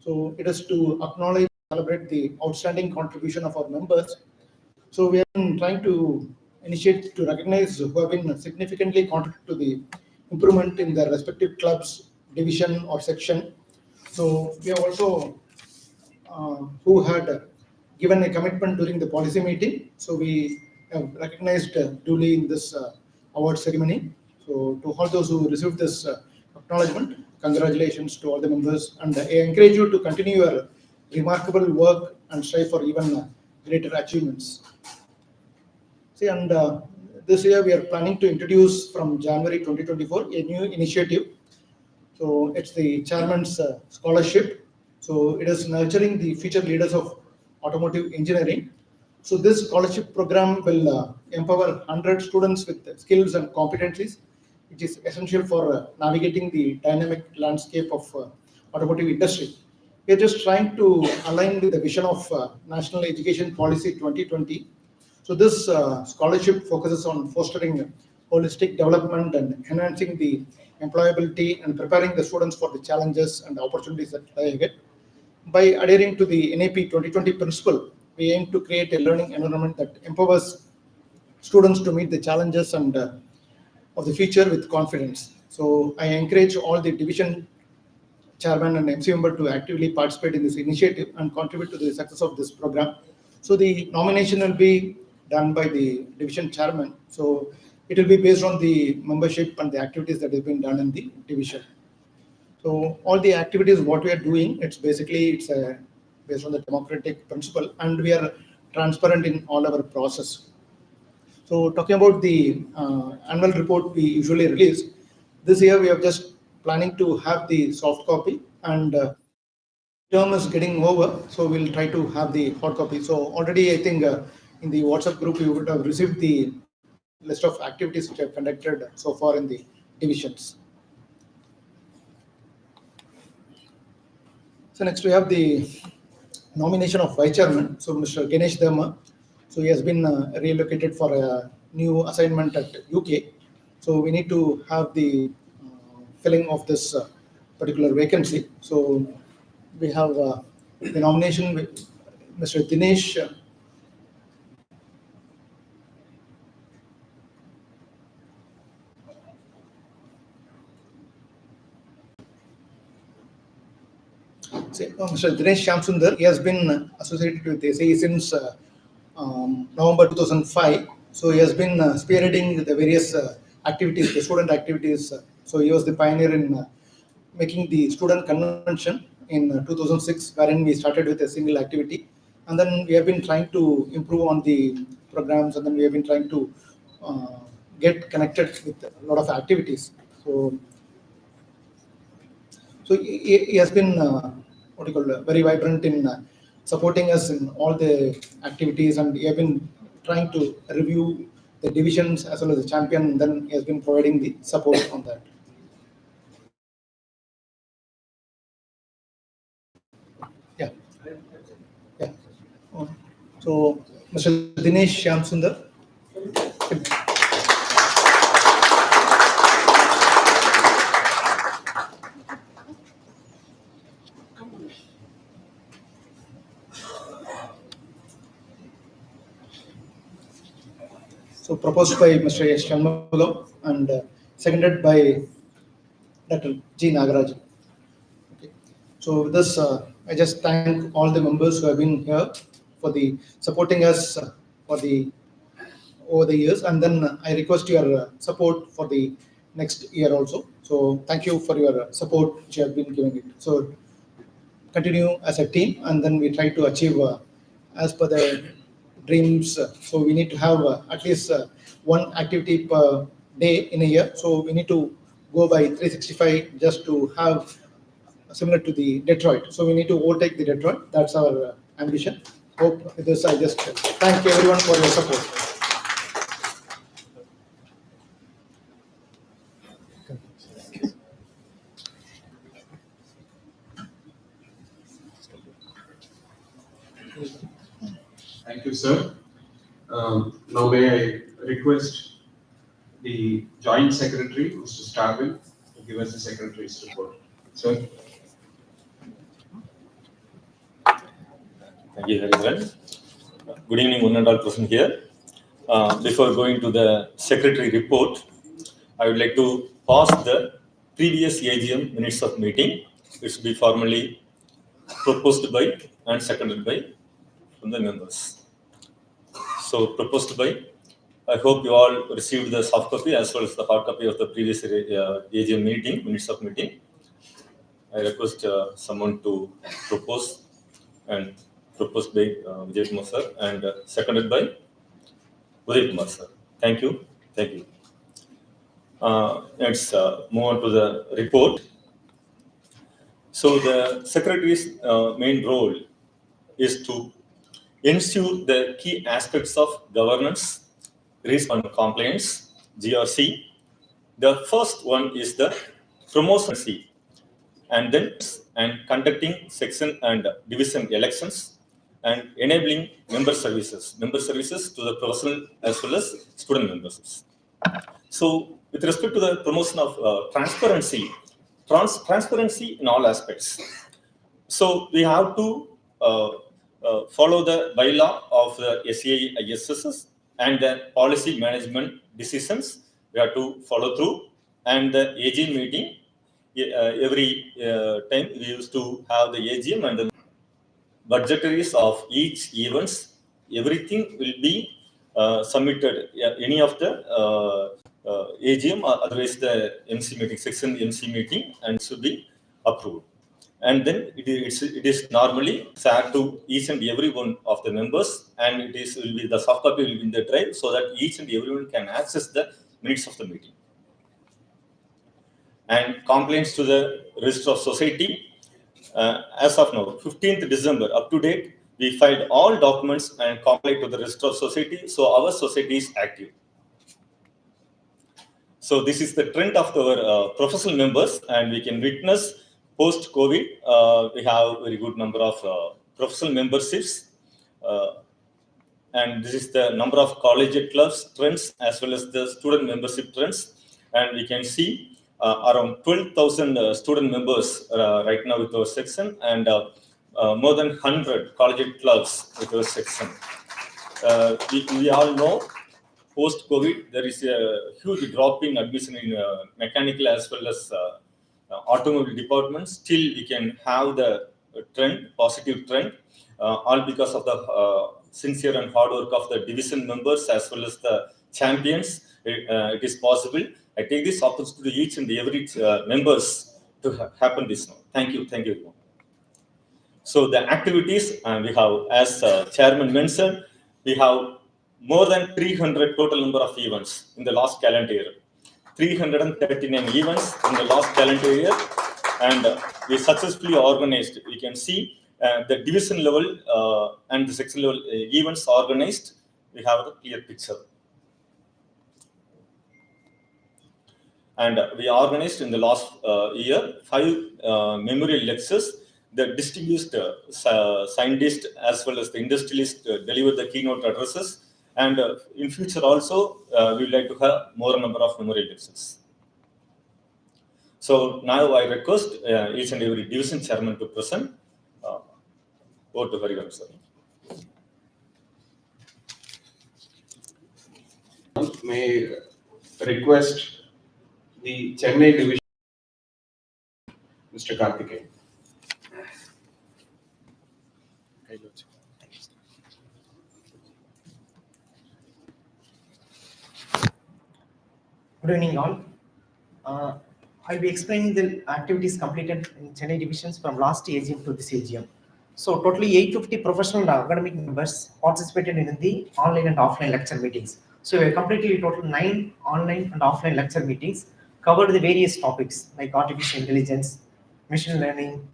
So it is to acknowledge, celebrate the outstanding contribution of our members. So we have been trying to initiate to recognize who have been significantly contributed to the improvement in their respective clubs, division or section. So we have also who had given a commitment during the policy meeting. So we have recognized duly in this award ceremony. So to all those who received this acknowledgement, congratulations to all the members, and I encourage you to continue your remarkable work and strive for even greater achievements. See, and this year we are planning to introduce from January 2024 a new initiative. So it's the chairman's scholarship. So it is nurturing the future leaders of automotive engineering. So this scholarship program will empower 100 students with skills and competencies, which is essential for navigating the dynamic landscape of automotive industry. We are just trying to align with the vision of National Education Policy 2020. So this scholarship focuses on fostering holistic development and enhancing the employability and preparing the students for the challenges and opportunities that lie ahead. By adhering to the NAP 2020 principle, we aim to create a learning environment that empowers students to meet the challenges and of the future with confidence. So I encourage all the division chairman and MC member to actively participate in this initiative and contribute to the success of this program. So the nomination will be done by the division chairman. So it will be based on the membership and the activities that have been done in the division. So all the activities what we are doing, it's based on the democratic principle, and we are transparent in all our process. So talking about the annual report we usually release, this year we are just planning to have the soft copy, and term is getting over, so we'll try to have the hard copy. So already I think in the WhatsApp group you would have received the list of activities which I have conducted so far in the divisions. So next we have the nomination of vice chairman. So Mr. Ganesh Dharma. So he has been relocated for a new assignment at UK. So we need to have the filling of this particular vacancy. So we have the nomination with Mr. Dinesh. Mr. Dinesh Shamsundar. He has been associated with SAE since November 2005. So he has been spearheading the various activities, the student activities. So he was the pioneer in making the student convention in 2006, wherein we started with a single activity, and then we have been trying to improve on the programs, and then we have been trying to get connected with a lot of activities. So he has been very vibrant in supporting us in all the activities, and he has been trying to review the divisions as well as the champion, and then he has been providing the support on that. Yeah. Yeah. So, Mr. Dinesh Shamsundar. So, proposed by Mr. S. Shanmugam and seconded by Dr. G. Nagaraj. Okay. So, with this, I just thank all the members who have been here for the supporting us for the over the years, and then I request your support for the next year also. So thank you for your support which you have been giving it. So continue as a team, and then we try to achieve as per the dreams. So we need to have at least one activity per day in a year. So we need to go by 365 just to have similar to the Detroit. So we need to overtake the Detroit. That's our ambition. Hope with this I just thank everyone for your support. Thank you, sir. Now may I request the Joint Secretary, Mr. Starvin, to give us the Secretary's report. Sir. Thank you, Hariharan. Good evening, one and all present here. Before going to the secretary report, I would like to pass the previous AGM minutes of meeting. It should be formally proposed by and seconded by from the members. So proposed by, I hope you all received the soft copy as well as the hard copy of the previous AGM meeting, minutes of meeting. I request someone to propose, and proposed by Vijay Kumar sir and seconded by Uday Kumar sir. Thank you. Thank you. Let's move on to the report. So the secretary's main role is to ensure the key aspects of governance, risk and compliance, GRC. The first one is the promotion C, and then conducting section and division elections and enabling member services to the professional as well as student members. So with respect to the promotion of transparency in all aspects. So we have to follow the bylaw of the SAEINDIA and the policy management decisions we have to follow through, and the AGM meeting. Every time we used to have the AGM and the budgetaries of each events, everything will be submitted. Any of the AGM, otherwise the MC meeting, section MC meeting, and should be approved. And then it is normally shared to each and every one of the members, and will be the soft copy will be in the drive so that each and everyone can access the minutes of the meeting. And complaints to the register of society. As of now, 15th December, up to date, we filed all documents and complied to the register of society, so our society is active. So this is the trend of our professional members, and we can witness post-COVID, we have a very good number of professional memberships. And this is the number of collegiate clubs trends as well as the student membership trends. And we can see around 12,000 student members right now with our section, and more than 100 collegiate clubs with our section. We all know post-COVID, there is a huge drop in admission in mechanical as well as automobile departments. Still, we can have the trend, positive trend, all because of the sincere and hard work of the division members as well as the champions. It is possible. I take this opportunity to each and every members to happen this now. Thank you. Thank you. So the activities, we have, as chairman mentioned, we have more than 300 total number of events in the last calendar year. 339 events in the last calendar year, and we successfully organized. We can see the division level and the section level events organized. We have a clear picture. And we organized in the last year 5 memorial lectures. The distinguished scientists as well as the industrialists delivered the keynote addresses. And in future also, we would like to have more number of memorial lectures. So now I request each and every division chairman to present. Over to Hariharan sir. May request the Chennai division, Mr. Karthikeyan. Good evening all. I'll be explaining the activities completed in Chennai divisions from last AGM to this AGM. So totally 850 professional and academic members participated in the online and offline lecture meetings. So we completed total 9 online and offline lecture meetings, covered the various topics like artificial intelligence, machine learning,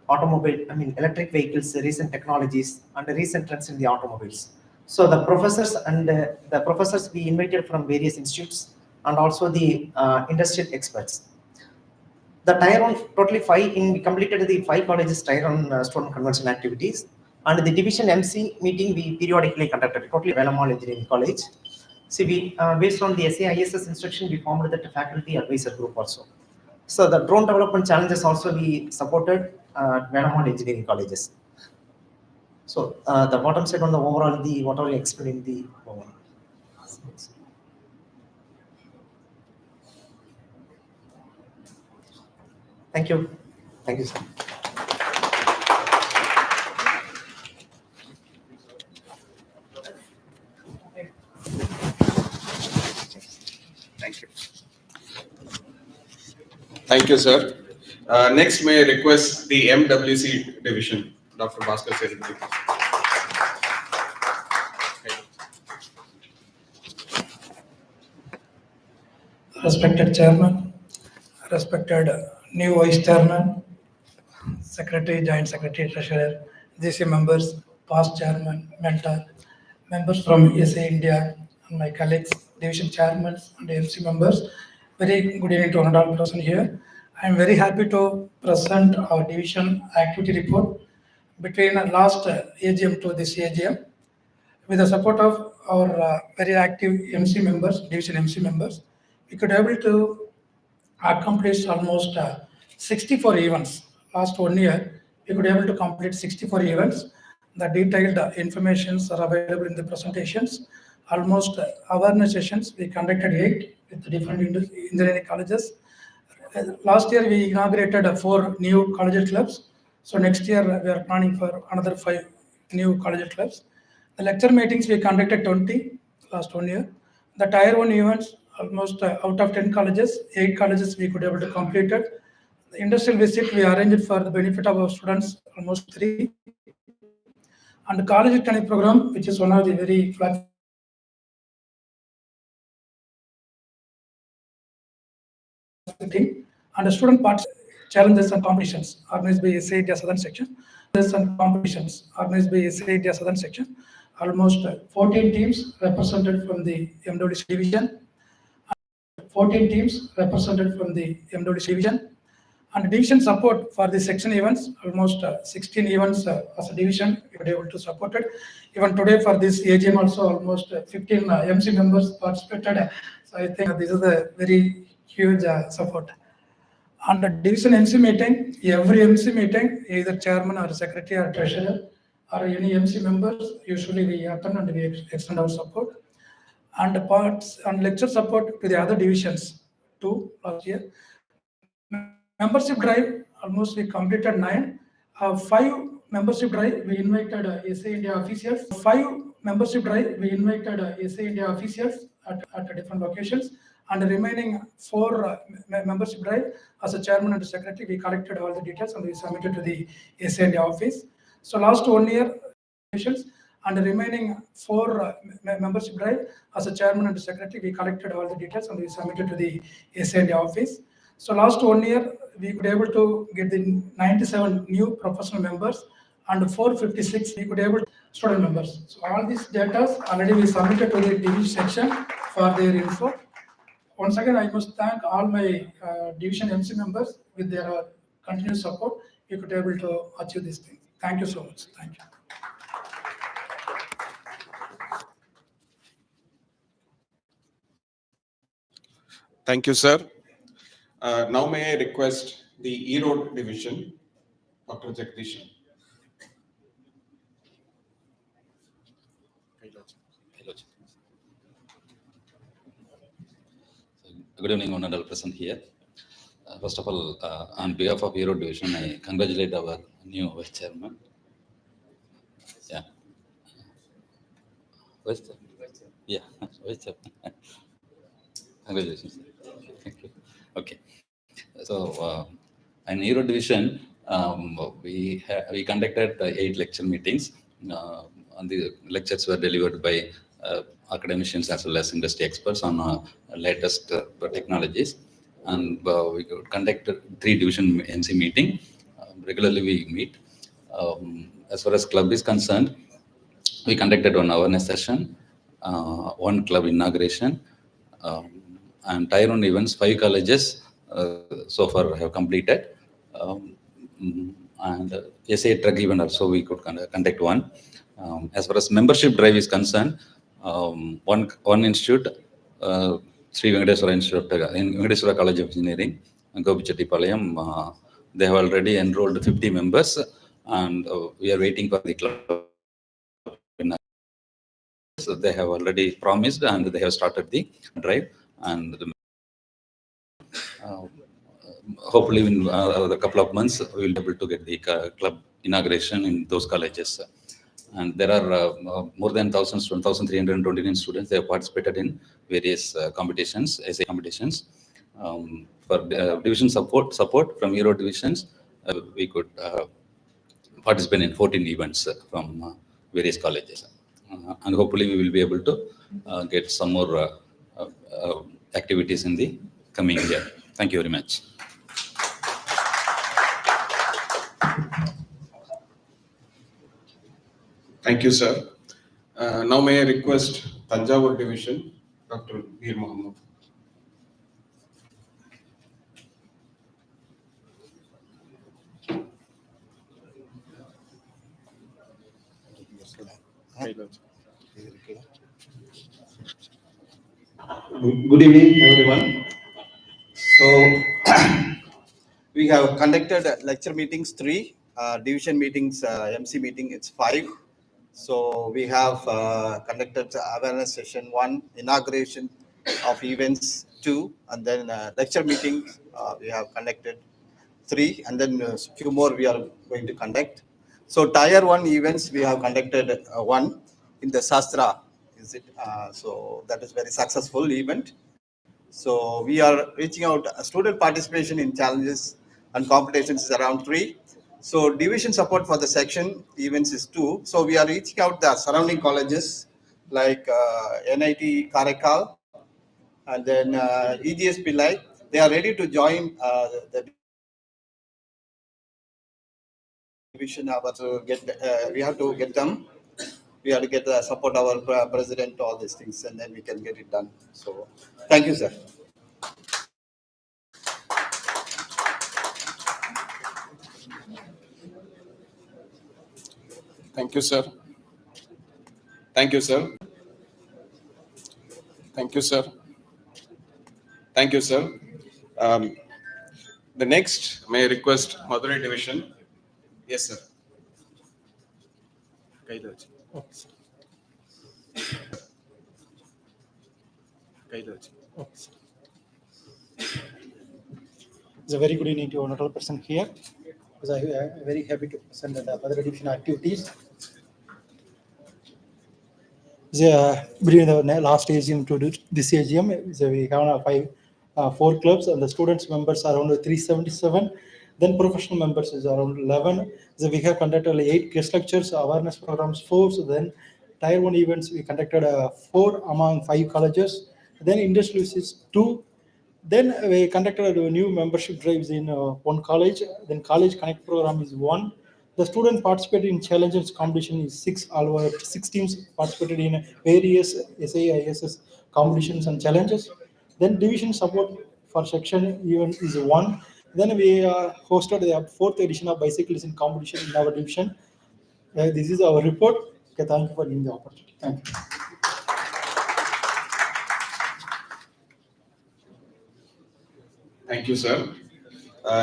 electric vehicles, recent technologies, and the recent trends in the automobiles. So the professors we invited from various institutes and also the industrial experts. The tier on totally 5 we completed the 5 colleges tier on student convention activities, and the division MC meeting we periodically conducted totally Velammal Engineering College. See, we based on the SAISS instruction, we formed that faculty advisor group also. So the drone development challenges also we supported Velammal Engineering Colleges. So the bottom side on the overall, the whatever you explained in the overall. Thank you. Thank you, sir. Thank you. Thank you, sir. Next, may I request the MWC division, Dr. Bhaskar Seduthi. Respected Chairman, respected new Vice Chairman, Secretary, Joint Secretary, Treasurer, GC members, past Chairman, mentor, members from SA India, and my colleagues, Division Chairmen and MC members. Very good evening to one and all present here. I am very happy to present our division activity report between last AGM to this AGM. With the support of our very active MC members, division MC members, we could able to accomplish almost 64 events. Last 1 year, we could able to complete 64 events. The detailed informations are available in the presentations. Almost awareness sessions, we conducted 8 with different engineering colleges. Last year, we inaugurated 4 new collegiate clubs. So next year, we are planning for another 5 new collegiate clubs. The lecture meetings, we conducted 20 last 1 year. The tier 1 events, almost out of 10 colleges, 8 colleges we could able to complete it. The industrial visit, we arranged for the benefit of our students, almost 3. And the college training program, which is one of the very flat thing, and the student parts challenges and competitions organized by SAEINDIA Southern Section. And competitions organized by SAEINDIA Southern Section. Almost 14 teams represented from the MWC division. 14 teams represented from the MWC division. And division support for the section events, almost 16 events as a division, we were able to support it. Even today for this AGM also, almost 15 MC members participated. So I think this is a very huge support. On the division MC meeting, every MC meeting, either chairman or secretary or treasurer or any MC members, usually we attend and we extend our support. And parts and lecture support to the other divisions too last year. Membership drive, almost we completed 9. 5 membership drive, we invited SAEINDIA officials. 5 membership drive, we invited SAEINDIA officials at different locations. And the remaining 4 membership drive, as a chairman and secretary, we collected all the details and we submitted to the SAEINDIA office. So last 1 year, and the remaining 4 membership drive, as a chairman and secretary, we collected all the details and we submitted to the SAEINDIA office. So last 1 year, we could able to get the 97 new professional members and 456 we could able to student members. So all these data already we submitted to the division section for their info. Once again, I must thank all my division MC members with their continuous support. We could able to achieve this thing. Thank you so much. Thank you. Thank you, sir. Now may I request the E-Road division, Dr. Jagdish. Good evening, one and all present here. First of all, on behalf of E-Road division, I congratulate our new vice chairman. Yeah. Vice chairman. Yeah, vice chairman. Congratulations. Thank you. Okay. So, in E-Road division, we conducted 8 lecture meetings. And the lectures were delivered by academicians as well as industry experts on latest technologies. And we conducted 3 division MC meeting. Regularly we meet. As far as club is concerned, we conducted 1 awareness session, 1 club inauguration, and tier 1 events, 5 colleges so far have completed. And SA drug event also we could conduct 1. As far as membership drive is concerned, one institute, Sri Venkateswara Institute, in Venkateswara College of Engineering, Gopichettipalayam, they have already enrolled 50 members, and we are waiting for the club colleges, they have already promised and they have started the drive. And hopefully in a couple of months, we will be able to get the club inauguration in those colleges. And there are more than 1,329 students. They have participated in various competitions, essay competitions. For division support from Euro divisions, we could participate in 14 events from various colleges. And hopefully we will be able to get some more activities in the coming year. Thank you very much. Thank you, sir. Now may I request Tanjavur Division, Dr. Veer Mohammed. Good evening, everyone. So, we have conducted lecture meetings 3, division meetings, MC meeting, it's 5. So, we have conducted awareness session 1, inauguration of events 2, and then lecture meetings we have conducted 3, and then a few more we are going to conduct. So, tier 1 events we have conducted 1 in the Shastra. So that is very successful event. So we are reaching out. Student participation in challenges and competitions is around 3. So division support for the section events is 2. So we are reaching out the surrounding colleges like NIT Karakal and then EGS Pillai. They are ready to join the division. We have to get them. We have to get the support our president, all these things, and then we can get it done. So, thank you, sir. Thank you, sir. Thank you, sir. Thank you, sir. Thank you, sir. The next, may I request Madurai Division? Yes, sir. Kailaj. Kailaj. It's a very good evening to honorable person here, because I am very happy to present the other division activities. Between the last AGM to this AGM, so we have 4 clubs, and the students members are around 377. Then professional members is around 11. So we have conducted 8 guest lectures, awareness programs 4. So then tier 1 events we conducted 4 among 5 colleges. Then industrial visits 2. Then we conducted new membership drives in 1 college. Then college connect program is 1. The student participated in challenges competition is 6. All over 6 teams participated in various SAEINDIA competitions and challenges. Then division support for section event is 1. Then we hosted the 4th edition of bicycles in competition in our division. This is our report. Okay, thank you for giving the opportunity. Thank you. Thank you, sir.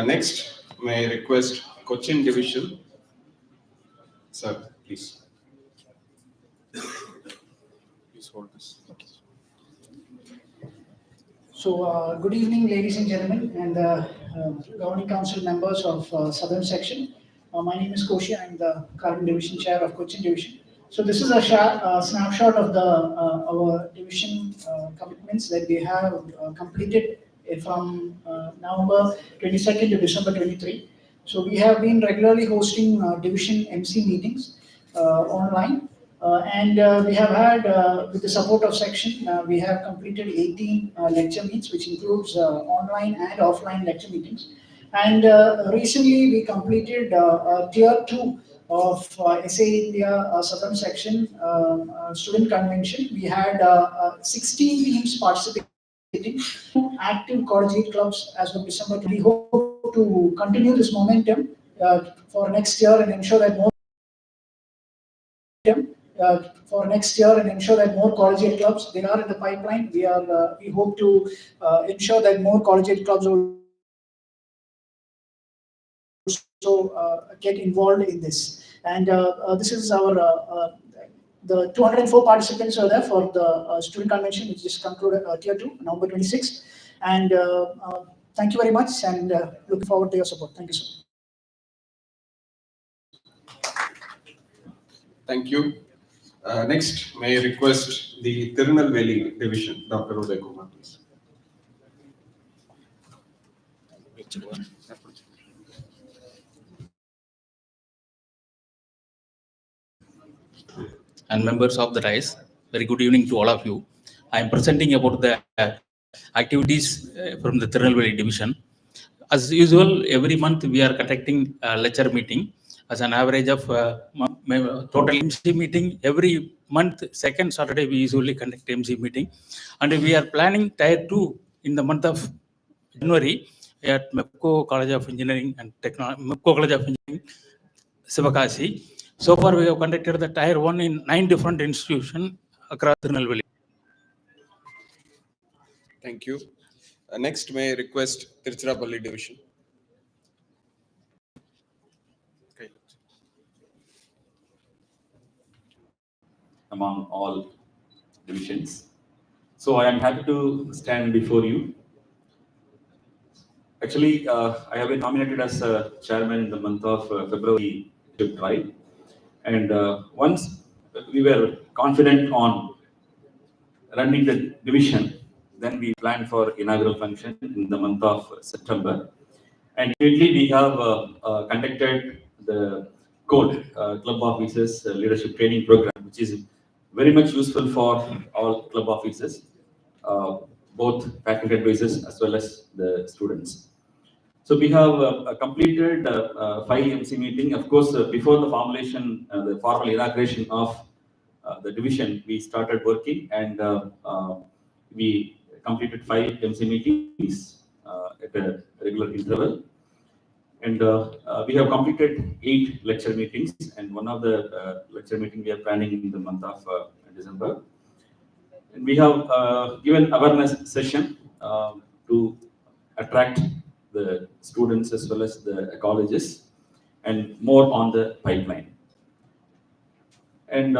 Next, may I request Cochin Division? Sir, please. Please hold this. Okay. So, good evening, ladies and gentlemen, and governing council members of Southern Section. My name is Koshi. I'm the current division chair of Cochin Division. So, this is a snapshot of our division commitments that we have completed from November 22nd to December 23. So, we have been regularly hosting division MC meetings online. And we have had, with the support of section, we have completed 18 lecture meets, which includes online and offline lecture meetings. And recently we completed tier 2 of SAEINDIA Southern Section student convention. We had 16 teams participating, 2 active collegiate clubs as of December. We hope to continue this momentum for next year and ensure that more collegiate clubs there are in the pipeline. We hope to ensure that more collegiate clubs will also get involved in this. And this is our The 204 participants are there for the student convention, which is concluded tier 2, November 26th. And thank you very much, and looking forward to your support. Thank you, sir. Thank you. Next, may I request the Tirunelveli division, Dr. Uday Kumar, please. And members of the RISE, very good evening to all of you. I am presenting about the activities from the Tirunelveli division. As usual, every month we are conducting a lecture meeting as an average of total MC meeting. Every month, second Saturday, we usually conduct MC meeting. And we are planning tier 2 in the month of January at MEPCO College of Engineering and Technology, MEPCO College of Engineering, Sivakasi. So far, we have conducted the tier 1 in 9 different institutions across Tirunelveli. Thank you. Next, may I request Tiruchirappalli division. Okay. Among all divisions. So I am happy to stand before you. Actually, I have been nominated as chairman in the month of February, right? And once we were confident on running the division, then we planned for inaugural function in the month of September. And immediately we have conducted the code club officers leadership training program, which is very much useful for all club officers, both faculty advisors as well as the students. So we have completed 5 MC meeting. Of course, before the formulation, the formal inauguration of the division, we started working, and we completed 5 MC meetings at a regular interval. And we have completed 8 lecture meetings, and one of the lecture meeting we are planning in the month of December. And we have given awareness session to attract the students as well as the colleges, and more on the pipeline. And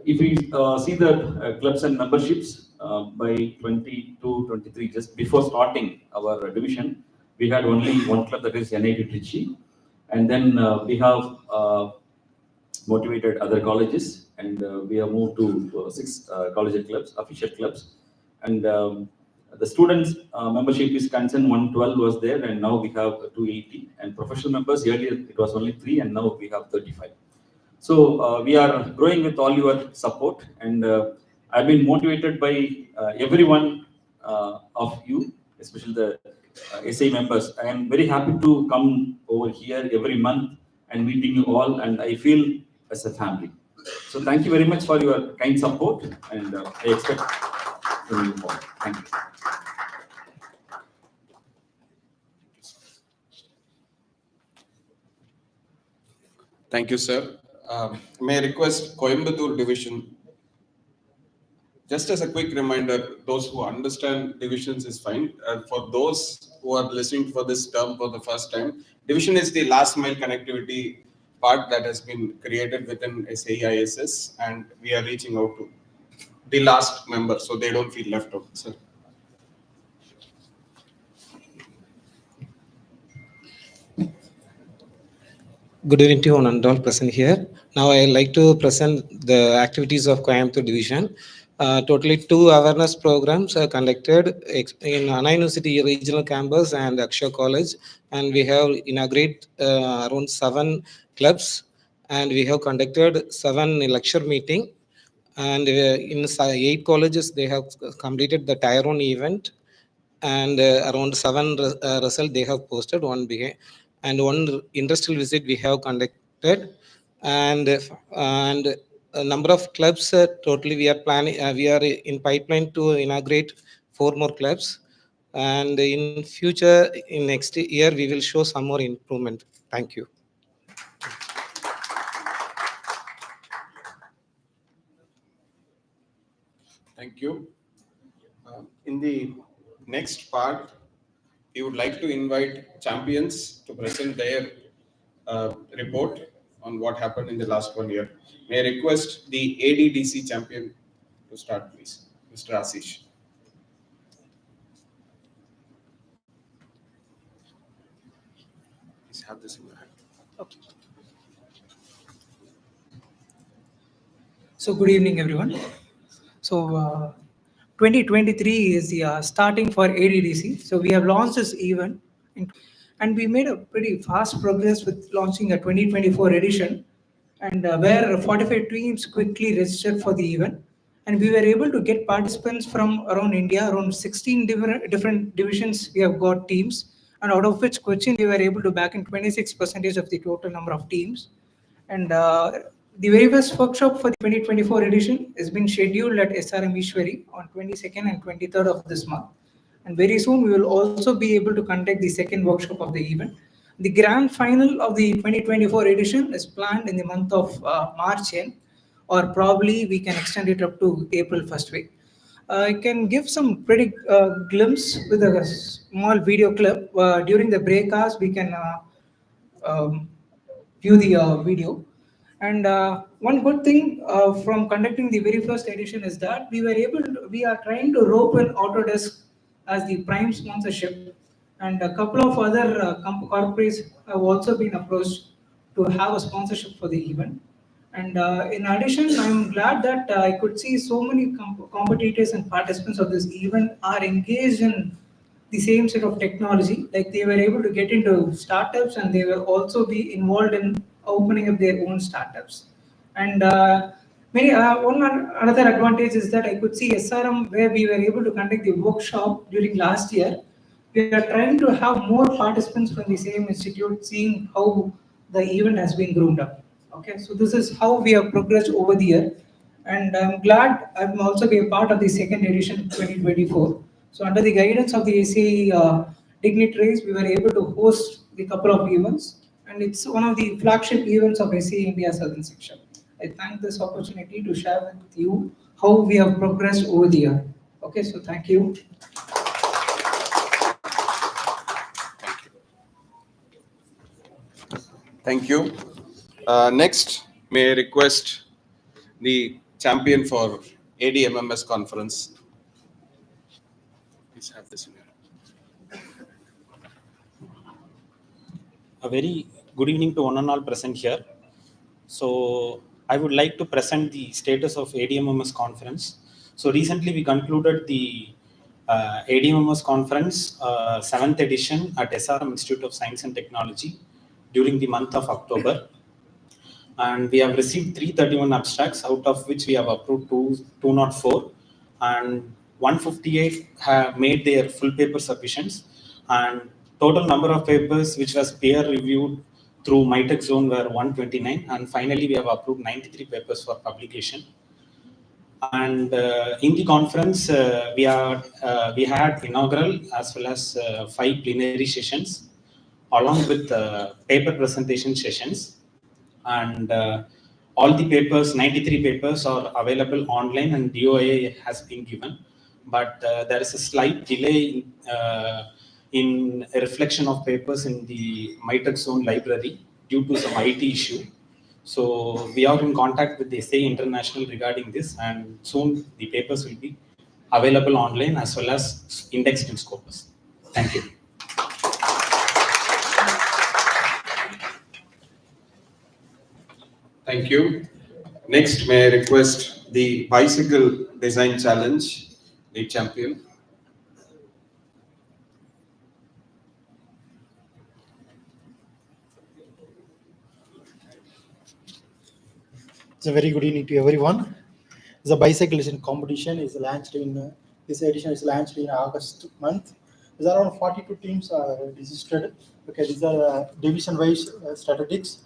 if we see the clubs and memberships by 22-23, just before starting our division, we had only one club, that is NIT Trichy. And then we have motivated other colleges, and we have moved to 6 college clubs, official clubs. And the students membership is concerned, 112 was there, and now we have 280. And professional members, earlier it was only 3, and now we have 35. So we are growing with all your support, and I've been motivated by every one of you, especially the SAE members. I am very happy to come over here every month and meeting you all, and I feel as a family. So thank you very much for your kind support, and I expect from you all. Thank you. Thank you, sir. May I request Coimbatore division? Just as a quick reminder, those who understand divisions is fine. For those who are listening for this term for the first time, division is the last mile connectivity part that has been created within SAEISS, and we are reaching out to the last member so they don't feel left out. Sir. Good evening to one and all present here. Now I like to present the activities of Coimbatore division. Totally 2 awareness programs are conducted in Anna University Regional Campus and Akshay College, and we have inaugurated around 7 clubs, and we have conducted 7 lecture meeting, and in 8 colleges they have completed the tier 1 event, and around 7 result they have posted, 1 behind, and 1 industrial visit we have conducted, and a number of clubs totally we are planning, we are in pipeline to inaugurate 4 more clubs, and in future, in next year we will show some more improvement. Thank you. Thank you. In the next part, we would like to invite champions to present their report on what happened in the last 1 year. May I request the ADDC champion to start, please, Mr. Ashish. Please have this in your hand. Okay. So good evening, everyone. So 2023 is the starting for ADDC. So we have launched this event, and we made a pretty fast progress with launching a 2024 edition, and where 45 teams quickly registered for the event. And we were able to get participants from around India, around 16 different divisions. We have got teams, and out of which Cochin we were able to back in 26% of the total number of teams. And the very first workshop for the 2024 edition has been scheduled at SRM Ishwari on 22nd and 23rd of this month. And very soon we will also be able to conduct the second workshop of the event. The grand final of the 2024 edition is planned in the month of March end, or probably we can extend it up to April first week. I can give some pretty glimpse with a small video clip. During the breakcast, we can view the video. And one good thing from conducting the very first edition is that we are trying to rope in Autodesk as the prime sponsorship, and a couple of other corporates have also been approached to have a sponsorship for the event. And in addition, I'm glad that I could see so many competitors and participants of this event are engaged in the same set of technology. Like they were able to get into startups, and they will also be involved in opening up their own startups. And another advantage is that I could see SRM, where we were able to conduct the workshop during last year. We are trying to have more participants from the same institute, seeing how the event has been groomed up. Okay, so this is how we have progressed over the year, and I'm glad I'm also be a part of the second edition 2024. So under the guidance of the SAE dignitaries, we were able to host the couple of events, and it's one of the flagship events of SAE India Southern Section. I thank this opportunity to share with you how we have progressed over the year. Okay, so thank you. Thank you. Next, may I request the champion for ADMMS conference. Please have this in your hand. A very good evening to one and all present here. So I would like to present the status of ADMMS conference. So recently we concluded the ADMMS conference 7th edition at SRM Institute of Science and Technology during the month of October. And we have received 331 abstracts, out of which we have approved 204, and 158 have made their full paper submissions. And total number of papers which was peer reviewed through MITEC zone were 129, and finally we have approved 93 papers for publication. And in the conference, we had inaugural as well as 5 plenary sessions, along with paper presentation sessions. And all the papers, 93 papers, are available online, and DOA has been given. But there is a slight delay in a reflection of papers in the MITEC zone library due to some IT issue. So we are in contact with the SAE International regarding this, and soon the papers will be available online as well as indexed in Scopus. Thank you. Thank you. Next, may I request the bicycle design challenge, the champion. It's a very good evening to everyone. The bicycle design competition is launched in this edition is launched in August month. There's around 42 teams are registered. Okay, these are division-wise statistics.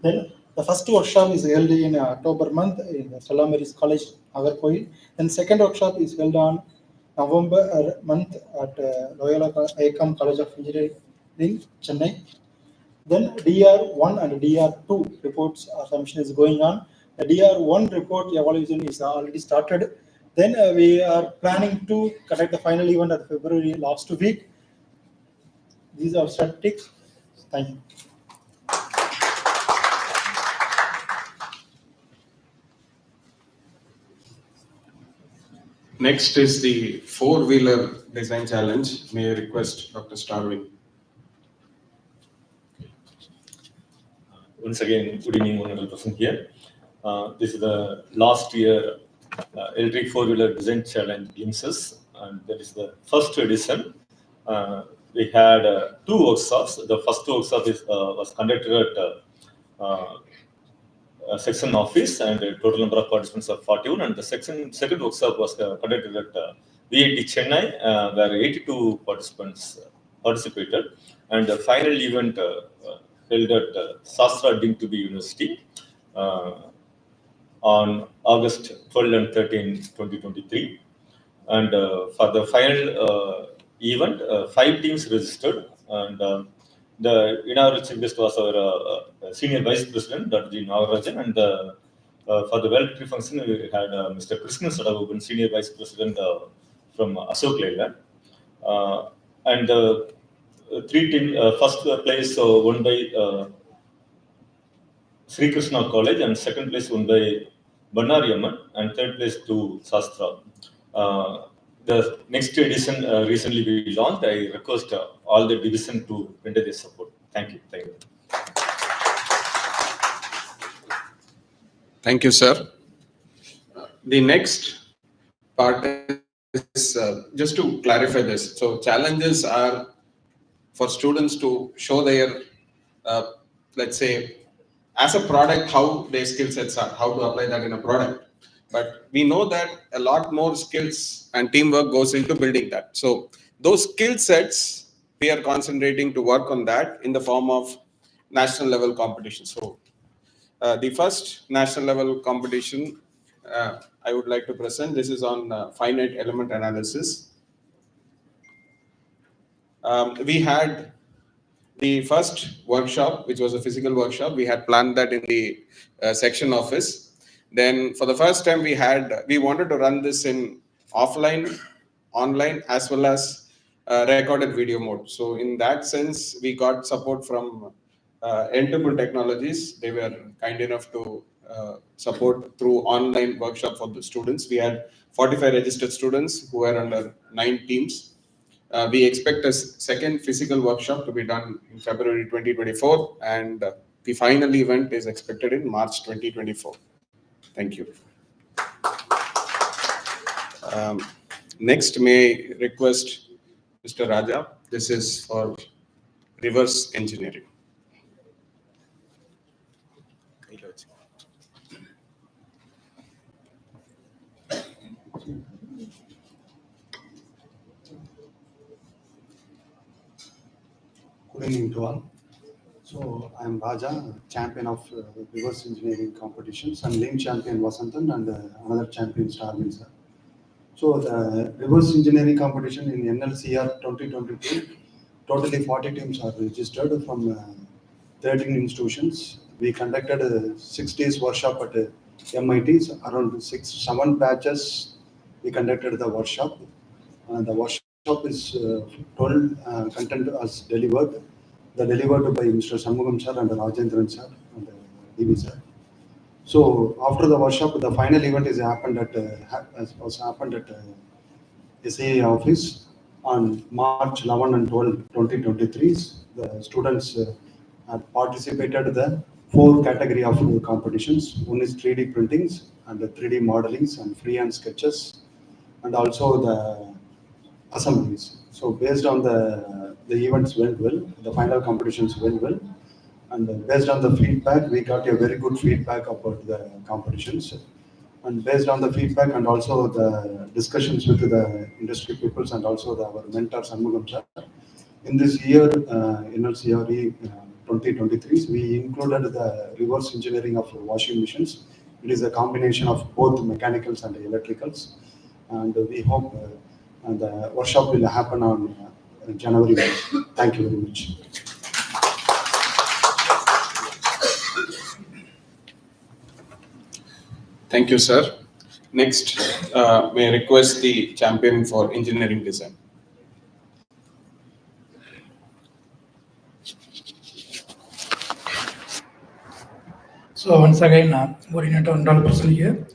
Then the first workshop is held in October month in Stella Maris College, Nagarkoil. Then second workshop is held on November month at Loyola ICOM College of Engineering, Chennai. Then DR1 and DR2 reports submission is going on. The DR1 report evaluation is already started. Then we are planning to conduct the final event at February last week. These are statistics. Thank you. Next is the four-wheeler design challenge. May I request Dr. Starwin? Once again, good evening, honorable person here. This is the last year electric four-wheeler design challenge glimpses, and that is the first edition. We had two workshops. The first workshop was conducted at section office, and the total number of participants are 41. And the second workshop was conducted at VIT Chennai, where 82 participants participated. And the final event held at Sastra deemed to be University on August 12 and 13, 2023. And for the final event, 5 teams registered, and the inaugural chief guest was our senior vice president, Dr. G. Nagarajan, and for the valedictory function, we had Mr. Krishna Sadagopan, senior vice president from Ashok Leyland. And the 3 teams, first place won by Sri Krishna College, and second place won by Bannari Amman, and third place to Sastra. The next edition recently we launched. I request all the division to render their support. Thank you. Thank you. Thank you, sir. The next part is just to clarify this. So challenges are for students to show their, let's say, as a product, how their skill sets are, how to apply that in a product. But we know that a lot more skills and teamwork goes into building that. So those skill sets, we are concentrating to work on that in the form of national level competition. So the first national level competition I would like to present, this is on finite element analysis. We had the first workshop, which was a physical workshop. We had planned that in the section office. Then for the first time we wanted to run this in offline, online, as well as recorded video mode. So in that sense, we got support from Entable Technologies. They were kind enough to support through online workshop for the students. We had 45 registered students who were under 9 teams. We expect a second physical workshop to be done in February 2024, and the final event is expected in March 2024. Thank you. Next, may I request Mr. Raja. This is for reverse engineering. Good evening to all. So I'm Raja, champion of reverse engineering competitions, and lane champion Vasantan, and another champion Starwin sir. So the reverse engineering competition in NLCR 2022, totally 40 teams are registered from 13 institutions. We conducted a 6 days workshop at MITs, around 7 batches. We conducted the workshop. The workshop is 12 content as delivered. The delivered by Mr. Shanmugam sir and Rajendran sir and DB sir. So after the workshop, the final event is happened at SAE office on March 11 and 12, 2023. The students have participated in the 4 category of competitions. One is 3D printings and 3D modelings and freehand sketches, and also the assemblies. So based on the events went well, the final competitions went well, and based on the feedback, we got a very good feedback about the competitions. And based on the feedback and also the discussions with the industry peoples and also our mentor Shanmugam sir, in this year NLCRE 2023, we included the reverse engineering of washing machines. It is a combination of both mechanicals and electricals, and we hope the workshop will happen on January 1. Thank you very much. Thank you, sir. Next, may I request the champion for engineering design. So once again, good evening to all person here.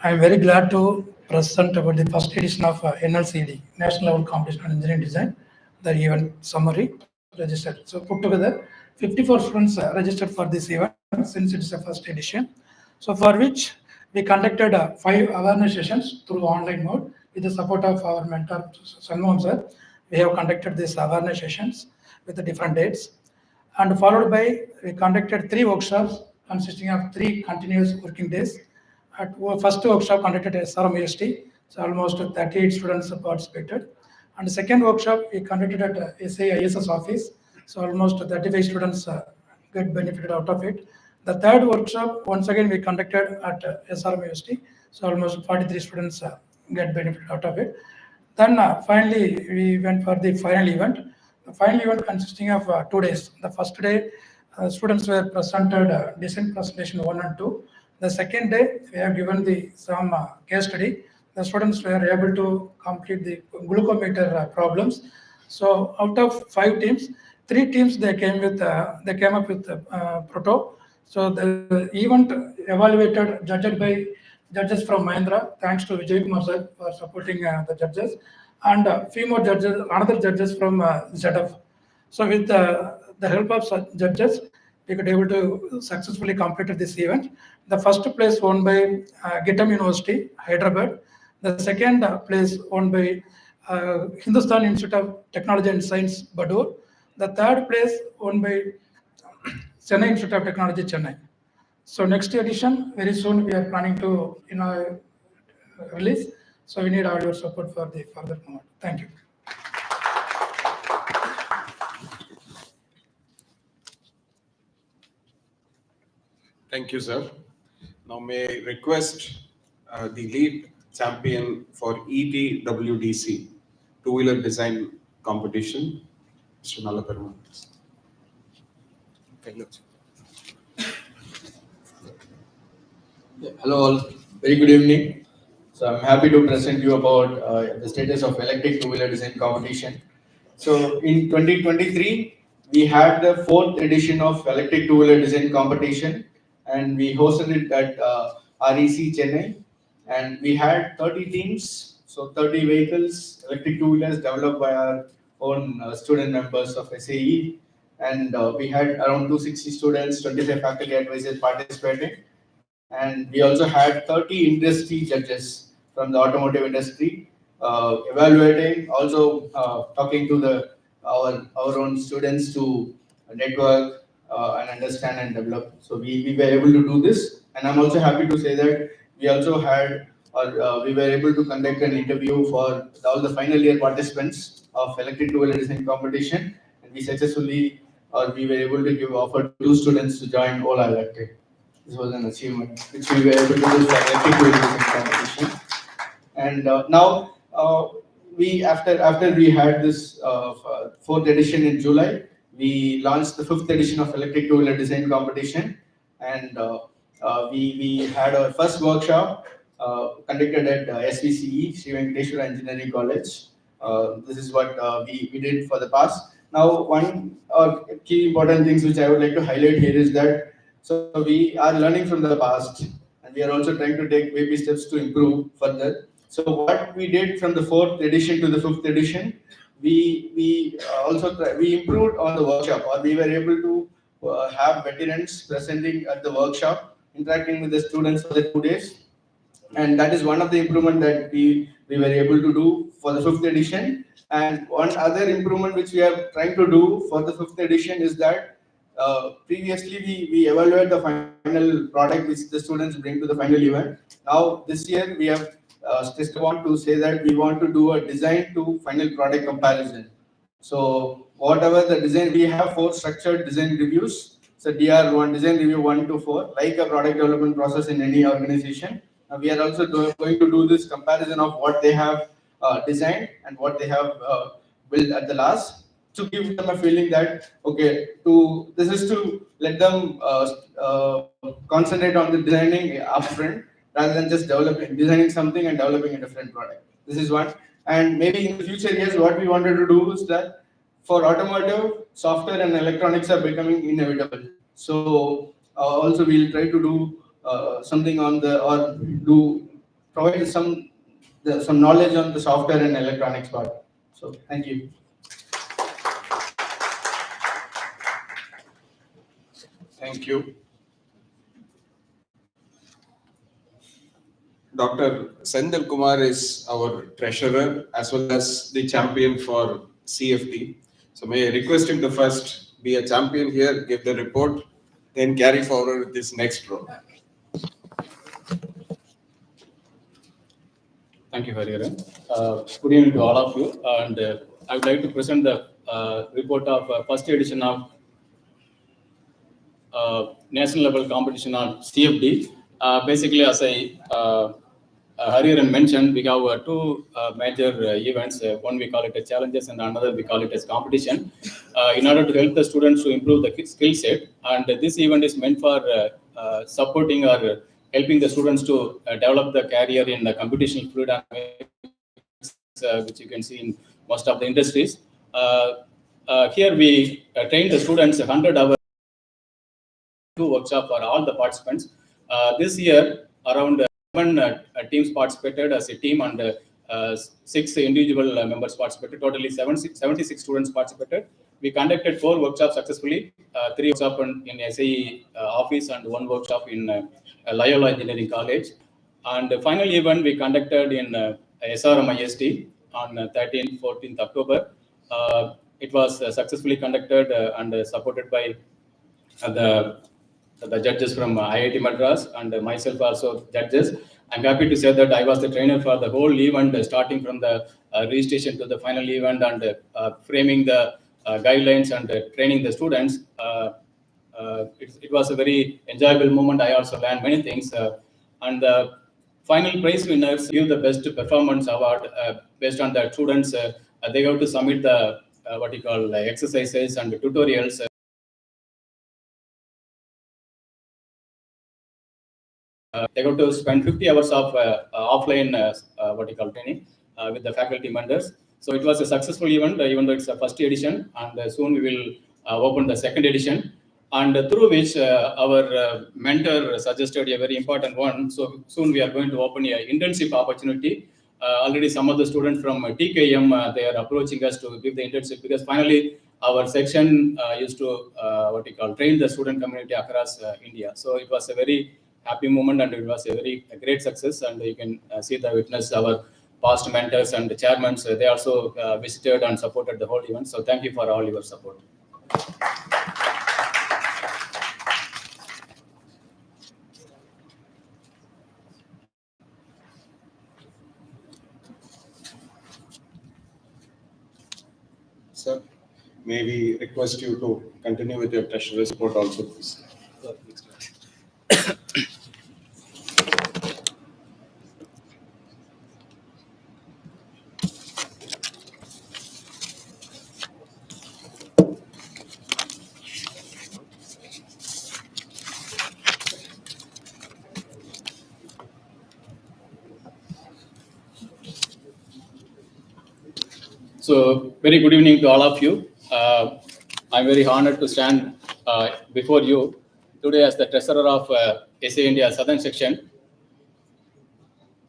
I am very glad to present about the first edition of NLCD, National Level Competition on Engineering Design, the event summary registered. So put together, 54 students registered for this event since it's the first edition. So for which we conducted 5 awareness sessions through online mode with the support of our mentor, Sanmohan sir. We have conducted these awareness sessions with the different dates. And followed by, we conducted 3 workshops consisting of 3 continuous working days. At first workshop conducted at SRM UST, so almost 38 students participated. And the second workshop we conducted at SAEINDIA office, so almost 35 students get benefited out of it. The third workshop, once again, we conducted at SRM UST, so almost 43 students get benefited out of it. Then finally, we went for the final event. The final event consisting of 2 days. The first day, students were presented design presentation 1 and 2. The second day, we have given some case study. The students were able to complete the glucometer problems. So out of 5 teams, 3 teams they came up with proto. So the event evaluated, judged by judges from Mahindra. Thanks to Vijay Kumar sir for supporting the judges, and few more judges, another judges from ZF. So with the help of judges, we could able to successfully complete this event. The first place won by Gitam University, Hyderabad. The second place won by Hindustan Institute of Technology and Science, Badur. The third place won by Chennai Institute of Technology, Chennai. So next edition, very soon we are planning to release. So we need all your support for the further movement. Thank you. Thank you, sir. Now may I request the lead champion for ETWDC, two-wheeler design competition, Mr. Nalaperumal. Hello all, very good evening. So I'm happy to present you about the status of electric two-wheeler design competition. So in 2023, we had the 4th edition of electric two-wheeler design competition, and we hosted it at REC Chennai, and we had 30 teams, so 30 vehicles, electric two-wheelers developed by our own student members of SAE, and we had around 260 students, 25 faculty advisors participating. And we also had 30 industry judges from the automotive industry evaluating, also talking to our own students to network and understand and develop. So we were able to do this, and I'm also happy to say that we also had, we were able to conduct an interview for all the final year participants of electric two-wheeler design competition, and we successfully, we were able to offer 2 students to join Ola Electric. This was an achievement which we were able to do for electric two-wheeler competition. And now after we had this 4th edition in July, we launched the 5th edition of electric two-wheeler design competition, and we had our first workshop conducted at SVCE, Sri Venkateswara Engineering College. This is what we did for the past. Now, one key important things which I would like to highlight here is that so we are learning from the past, and we are also trying to take baby steps to improve further. So what we did from the 4th edition to the 5th edition, we improved on the workshop, or we were able to have veterans presenting at the workshop, interacting with the students for the 2 days, and that is one of the improvement that we were able to do for the 5th edition. And one other improvement which we are trying to do for the 5th edition is that previously we evaluate the final product which the students bring to the final event. Now this year we have stressed upon to say that we want to do a design to final product comparison. So whatever the design, we have 4 structured design reviews. So DR1, design review 1 to 4, like a product development process in any organization. We are also going to do this comparison of what they have designed and what they have built at the last, to give them a feeling that, okay, this is to let them concentrate on the designing upfront rather than just designing something and developing a different product. This is one. And maybe in the future years, what we wanted to do is that for automotive, software and electronics are becoming inevitable. So also we'll try to do something on provide some some knowledge on the software and electronics part. So thank you. Thank you. Dr. Sendil Kumar is our treasurer as well as the champion for CFT. So may I request him to first be a champion here, give the report, then carry forward this next role. Thank you, Hariharan. Good evening to all of you. And I would like to present the report of first edition of national level competition on CFD. Basically, as Hariharan mentioned, we have two major events. One we call it as challenges and another we call it as competition. In order to help the students to improve the skill set. And this event is meant for supporting or helping the students to develop the career in the computational fluid dynamics, which you can see in most of the industries. Here we train the students 100 hours workshop for all the participants. This year, around 7 teams participated as a team and 6 individual members participated. Totally 76 students participated. We conducted 4 workshops successfully, 3 workshops in SAE office and 1 workshop in Loyola Engineering College. And the final event we conducted in SRM IST on 13th, 14th October. It was successfully conducted and supported by the judges from IIT Madras and myself also judges. I'm happy to say that I was the trainer for the whole event, starting from the registration to the final event and framing the guidelines and training the students. It was a very enjoyable moment. I also learned many things. And the final prize winners give the best performance award based on the students. They have to submit the what you call exercises and tutorials. They got to spend 50 hours of offline training with the faculty members. So it was a successful event, even though it's a first edition, and soon we will open the second edition, and through which our mentor suggested a very important one. So soon we are going to open an internship opportunity. Already some of the students from TKM, they are approaching us to give the internship, because finally our section used to train the student community across India. So it was a very happy moment and it was a very great success, and you can see the witness our past mentors and the chairmen. They also visited and supported the whole event. So thank you for all your support. Sir, may we request you to continue with your treasurer's report also, please. So very good evening to all of you. I'm very honored to stand before you today as the treasurer of SAEINDIA Southern Section.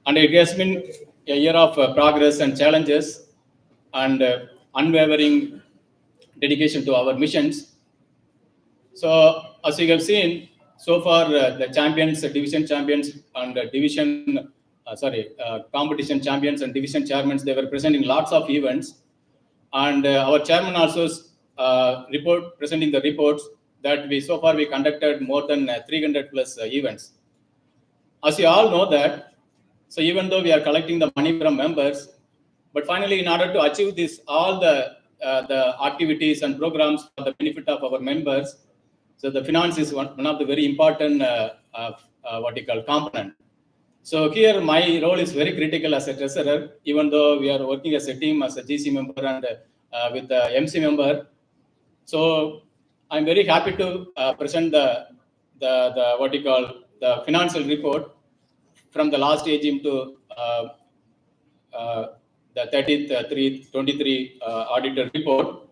And it has been a year of progress and challenges and unwavering dedication to our missions. So as you have seen, so far the champions, division champions and competition champions and division chairmen, they were presenting lots of events. And our chairman also presenting the reports that so far we conducted more than 300 plus events. As you all know that, so even though we are collecting the money from members, but finally in order to achieve this, all the activities and programs for the benefit of our members, so the finance is one of the very important component. So here my role is very critical as a treasurer, even though we are working as a team, as a GC member and with the MC member. So I'm very happy to present the financial report from the last AGM to the 30th 3/23 auditor report.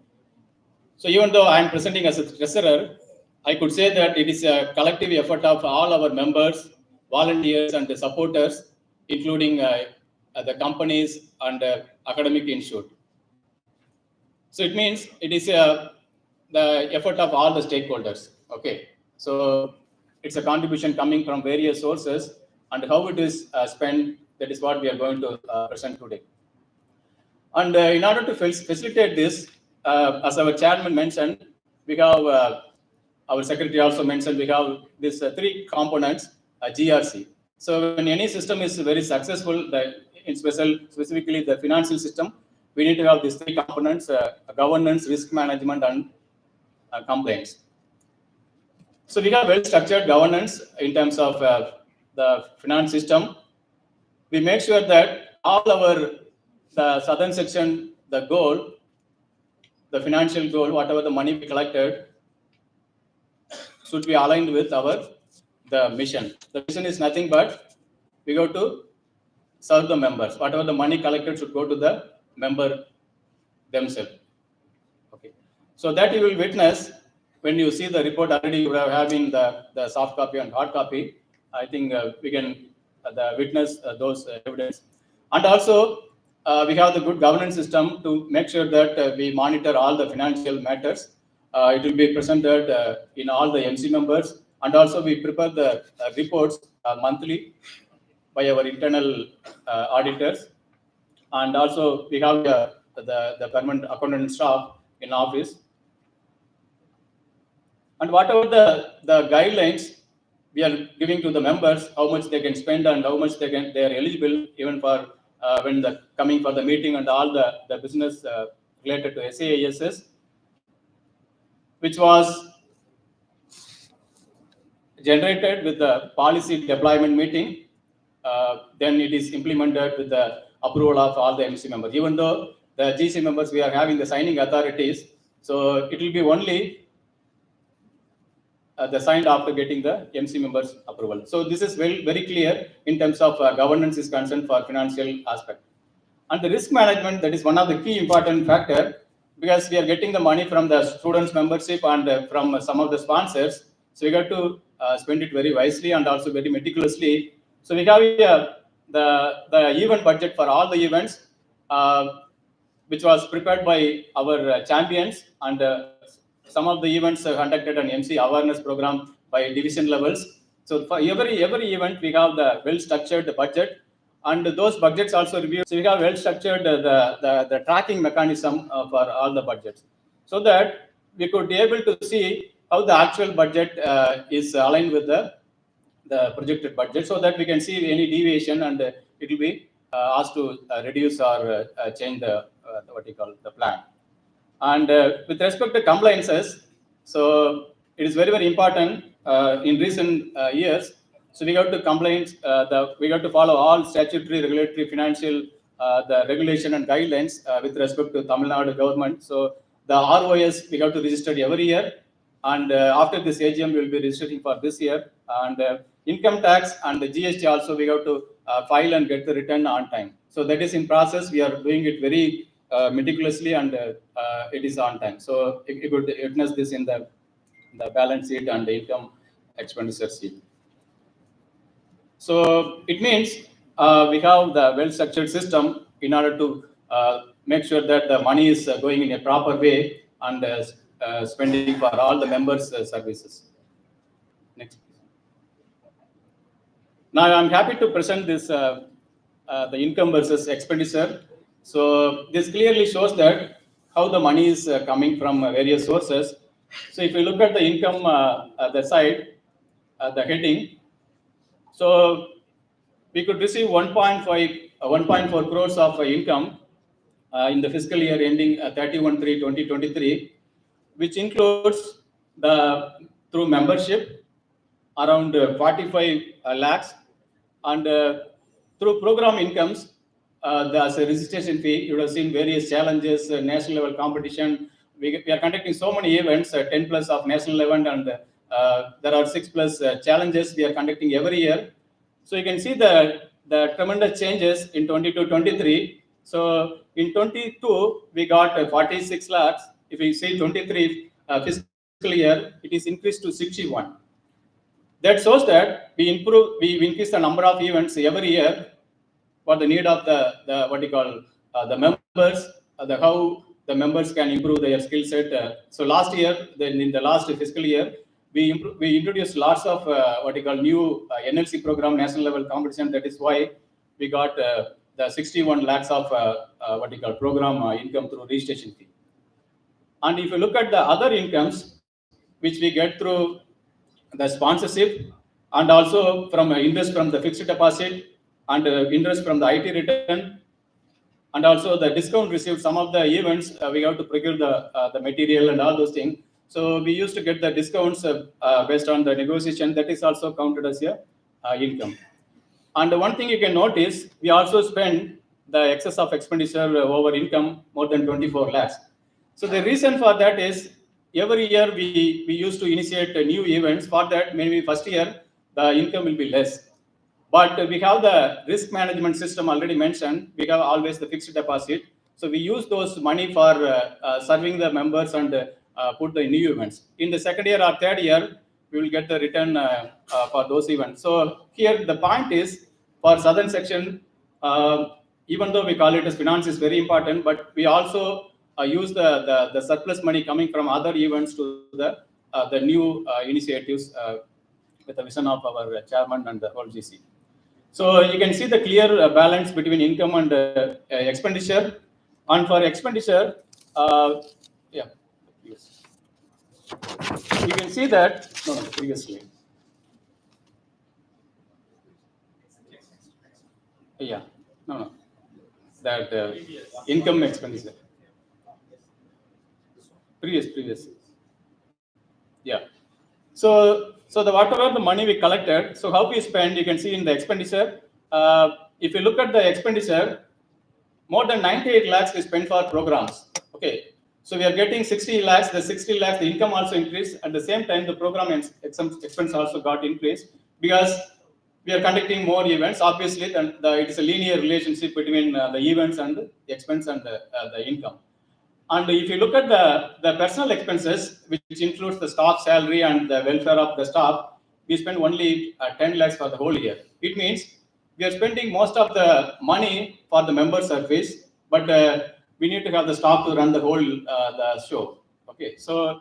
So even though I'm presenting as a treasurer, I could say that it is a collective effort of all our members, volunteers and supporters, including the companies and academic institute. So it means it is the effort of all the stakeholders. Okay, so it's a contribution coming from various sources, and how it is spent, that is what we are going to present today. And in order to facilitate this, as our chairman mentioned, we have our secretary also mentioned, we have these three components, GRC. So when any system is very successful, specifically the financial system, we need to have these three components: governance, risk management, and compliance. So we have well-structured governance in terms of the finance system. We make sure that all the southern section, the goal, the financial goal, whatever the money we collected, should be aligned with the mission. The mission is nothing but we go to serve the members. Whatever the money collected should go to the member themselves. Okay. So that you will witness when you see the report already. You are having the soft copy and hard copy. I think we can witness those evidence. And also we have the good governance system to make sure that we monitor all the financial matters. It will be presented in all the MC members, and also we prepare the reports monthly by our internal auditors, and also we have the permanent accountant staff in office. And whatever the guidelines we are giving to the members, how much they can spend and how much they are eligible, even for when coming for the meeting and all the business related to SAEISS, which was generated with the policy deployment meeting. Then it is implemented with the approval of all the MC members. Even though the GC members, we are having the signing authorities, so it will be only the signed after getting the MC members approval. So this is very clear in terms of governance is concerned for financial aspect. And the risk management, that is one of the key important factor, because we are getting the money from the students membership and from some of the sponsors. So we got to spend it very wisely and also very meticulously. So we have the event budget for all the events, which was prepared by our champions, and some of the events conducted an MC awareness program by division levels. So for every event, we have the well-structured budget, and those budgets also reviewed. So we have well-structured the tracking mechanism for all the budgets, so that we could be able to see how the actual budget is aligned with the projected budget, so that we can see any deviation, and it will be asked to reduce or change the plan. And with respect to compliances, so it is very important in recent years. So we got to complaints. We got to follow all statutory, regulatory, financial, the regulation and guidelines with respect to Tamil Nadu government. So the ROS we got to register every year, and after this AGM we will be registering for this year. And income tax and the GST also we got to file and get the return on time. So that is in process. We are doing it very meticulously, and it is on time. So you could witness this in the balance sheet and the income expenditure sheet. So it means we have the well-structured system in order to make sure that the money is going in a proper way and spending for all the members' services. Next. Now I'm happy to present this the income versus expenditure. So this clearly shows that how the money is coming from various sources. So if you look at the income, the side, the heading, so we could receive 1.4 crores of income in the fiscal year ending 31/3/2023, which includes through membership around 45 lakhs, and through program incomes, as a registration fee. You would have seen various challenges, national level competition. We are conducting so many events, 10 plus of national event, and there are 6 plus challenges we are conducting every year. So you can see the tremendous changes in 22-23. So in 22, we got 46 lakhs. If you see 23 fiscal year, it is increased to 61. That shows that we increase the number of events every year, for the need of the what you call the members, how the members can improve their skill set. So last year, then in the last fiscal year, we introduced lots of what you call new NLC program, national level competition. That is why we got the 61 lakhs of what you call program income through registration fee. And if you look at the other incomes, which we get through the sponsorship and also from interest from the fixed deposit and interest from the IT return, and also the discount received, some of the events we have to procure the material and all those things. So we used to get the discounts based on the negotiation. That is also counted as a income. And one thing you can notice, we also spend the excess of expenditure over income more than 24 lakhs. So the reason for that is every year we used to initiate new events. For that, maybe first year the income will be less. But we have the risk management system already mentioned. We have always the fixed deposit. So we use those money for serving the members and put the new events. In the second year or third year, we will get the return for those events. So here the point is for southern section, even though we call it as finance is very important, but we also use the surplus money coming from other events to the new initiatives with the vision of our chairman and the whole GC. So you can see the clear balance between income and expenditure. And for expenditure, yeah, yes. You can see that, no, previously. Yeah, no, that income expenditure. Previous. Yeah. So the whatever the money we collected, so how we spend, you can see in the expenditure. If you look at the expenditure, more than 98 lakhs we spend for programs. Okay. So we are getting 60 lakhs, the 60 lakhs, the income also increased. At the same time, the program expense also got increased because we are conducting more events. Obviously, it is a linear relationship between the events and the expense and the income. And if you look at the personal expenses, which includes the staff salary and the welfare of the staff, we spend only 10 lakhs for the whole year. It means we are spending most of the money for the member service, but we need to have the staff to run the whole the show. Okay, so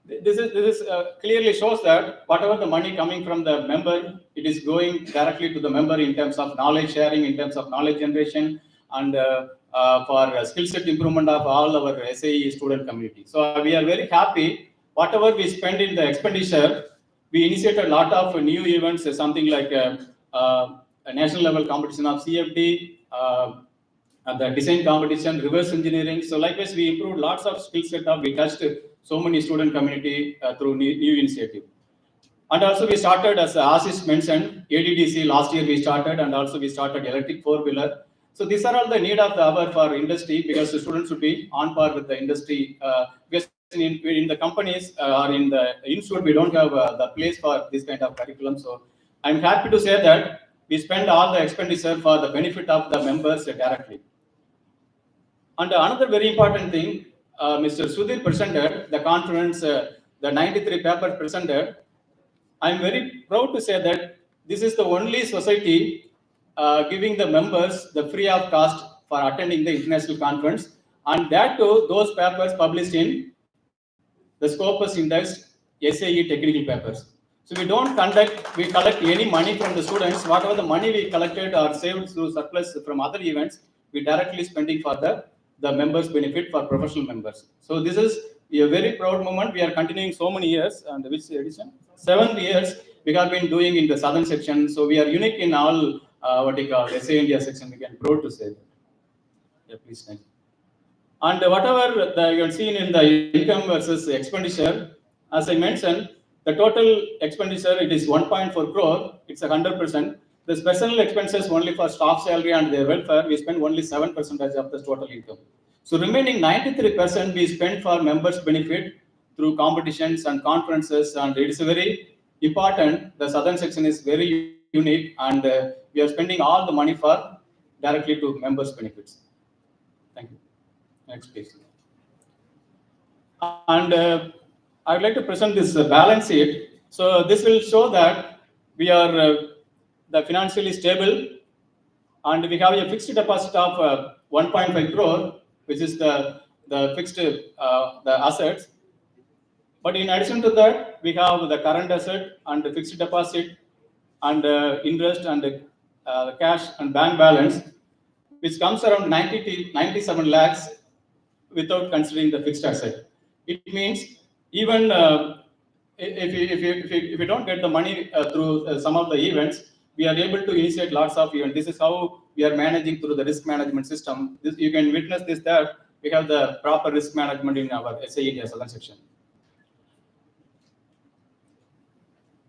this clearly shows that whatever the money coming from the member, it is going directly to the member in terms of knowledge sharing, in terms of knowledge generation, and for skill set improvement of all our SAE student community. So we are very happy. Whatever we spend in the expenditure, we initiated a lot of new events, something like a national level competition of CFD, the design competition, reverse engineering. So likewise, we improved lots of skill set of, we touched so many student community through new initiative. And also we started, as Ashish mentioned, ADDC last year we started, and also we started electric four-wheeler. So these are all the need of the hour for industry, because the students should be on par with the industry. Because in the companies or in the institute, we don't have the place for this kind of curriculum. So I'm happy to say that we spend all the expenditure for the benefit of the members directly. And another very important thing, Mr. Sudhir presented, the conference, the 93 papers presented. I'm very proud to say that this is the only society giving the members the free of cost for attending the international conference. And that too, those papers published in the Scopus Index SAE technical papers. So we don't collect any money from the students. Whatever the money we collected or saved through surplus from other events, we directly spending for the members' benefit for professional members. So this is a very proud moment. We are continuing so many years, and which edition? 7 years we have been doing in the southern section. So we are unique in all what we call SAEINDIA section. We can proud to say that. Yeah, please thank you. And whatever you have seen in the income versus expenditure, as I mentioned, the total expenditure, it is 1.4 crore. It's 100%. The personal expenses only for staff salary and their welfare, we spend only 7% of the total income. So remaining 93% we spend for members' benefit through competitions and conferences, and it is very important. The southern section is very unique, and we are spending all the money for directly to members' benefits. Thank you. Next, please. And I would like to present this balance sheet. So this will show that we are the financially stable, and we have a fixed deposit of 1.5 crore, which is the fixed the assets. But in addition to that, we have the current asset and the fixed deposit and interest and cash and bank balance, which comes around 90 to 97 lakhs without considering the fixed asset. It means even if you don't get the money through some of the events, we are able to initiate lots of events. This is how we are managing through the risk management system. This, you can witness this, that we have the proper risk management in our SAEINDIA Southern section.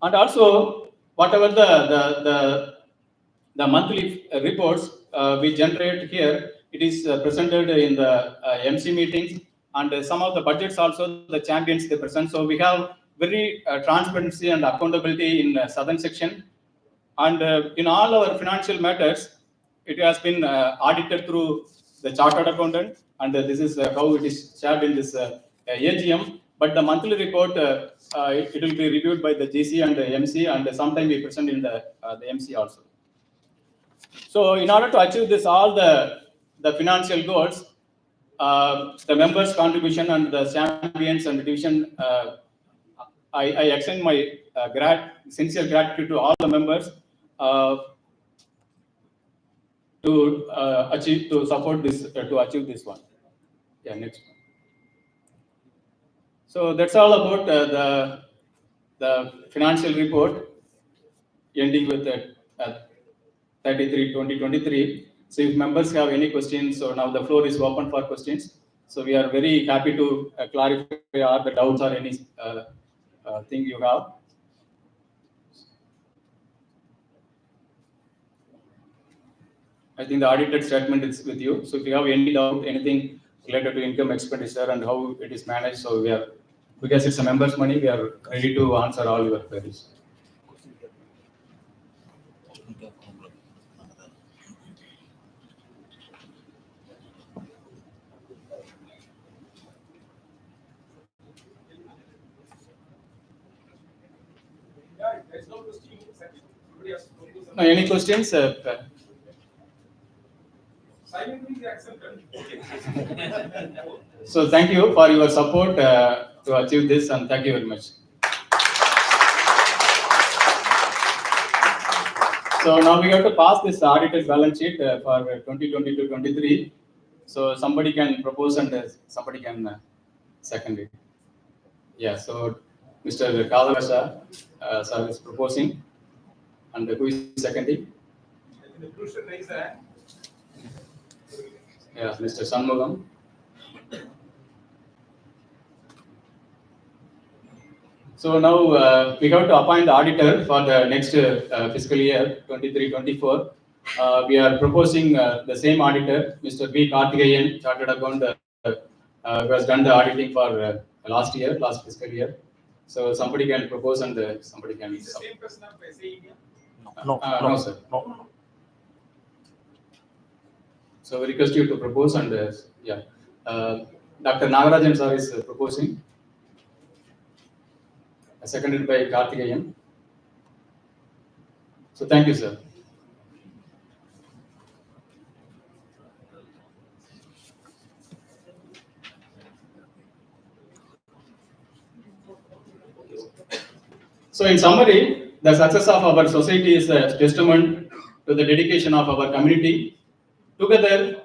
And also, whatever the monthly reports we generate here, it is presented in the MC meetings, and some of the budgets also the champions they present. So we have very transparency and accountability in Southern section, and in all our financial matters, it has been audited through the chartered accountant, and this is how it is shared in this AGM. But the monthly report, it will be reviewed by the GC and the MC, and sometime we present in the MC also. So in order to achieve this, all the financial goals, the members' contribution and the champions and the division, I extend my sincere gratitude to all the members to support this, to achieve this one. Yeah, next one. So that's all about the financial report ending with 33/2023. So if members have any questions, so now the floor is open for questions. So we are very happy to clarify all the doubts or any thing you have. I think the audited statement is with you. So if you have any doubt, anything related to income expenditure and how it is managed, so we are, because it's a members' money, we are ready to answer all your queries. No, any questions? So thank you for your support to achieve this, and thank you very much. So now we have to pass this audited balance sheet for 2022-23. So somebody can propose and somebody can second it. Yeah, so Mr. Kalavasa sir is proposing, and who is seconding? Yeah, Mr. Sanmugam. So now we have to appoint the auditor for the next fiscal year 23-24. We are proposing the same auditor, Mr. B. Karthikeyan, Chartered Accountant, who has done the auditing for last fiscal year. So somebody can propose and somebody can. Is the same person of SAEINDIA? No, sir. No. So we request you to propose, and yeah, Dr. Nagarajan sir is proposing, seconded by Karthikeyan. So thank you, sir. So in summary, the success of our society is a testament to the dedication of our community. Together,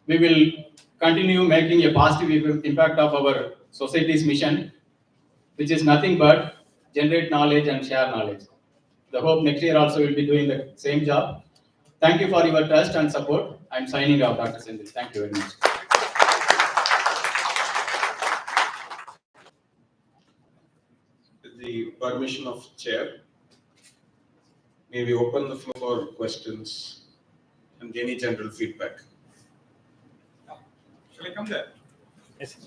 we will continue making a positive impact of our society's mission, which is nothing but generate knowledge and share knowledge. I hope next year also we'll be doing the same job. Thank you for your trust and support. I'm signing off, Dr. Sendil. Thank you very much. With the permission of chair, may we open the floor for questions and any general feedback. Shall I come there? Yes.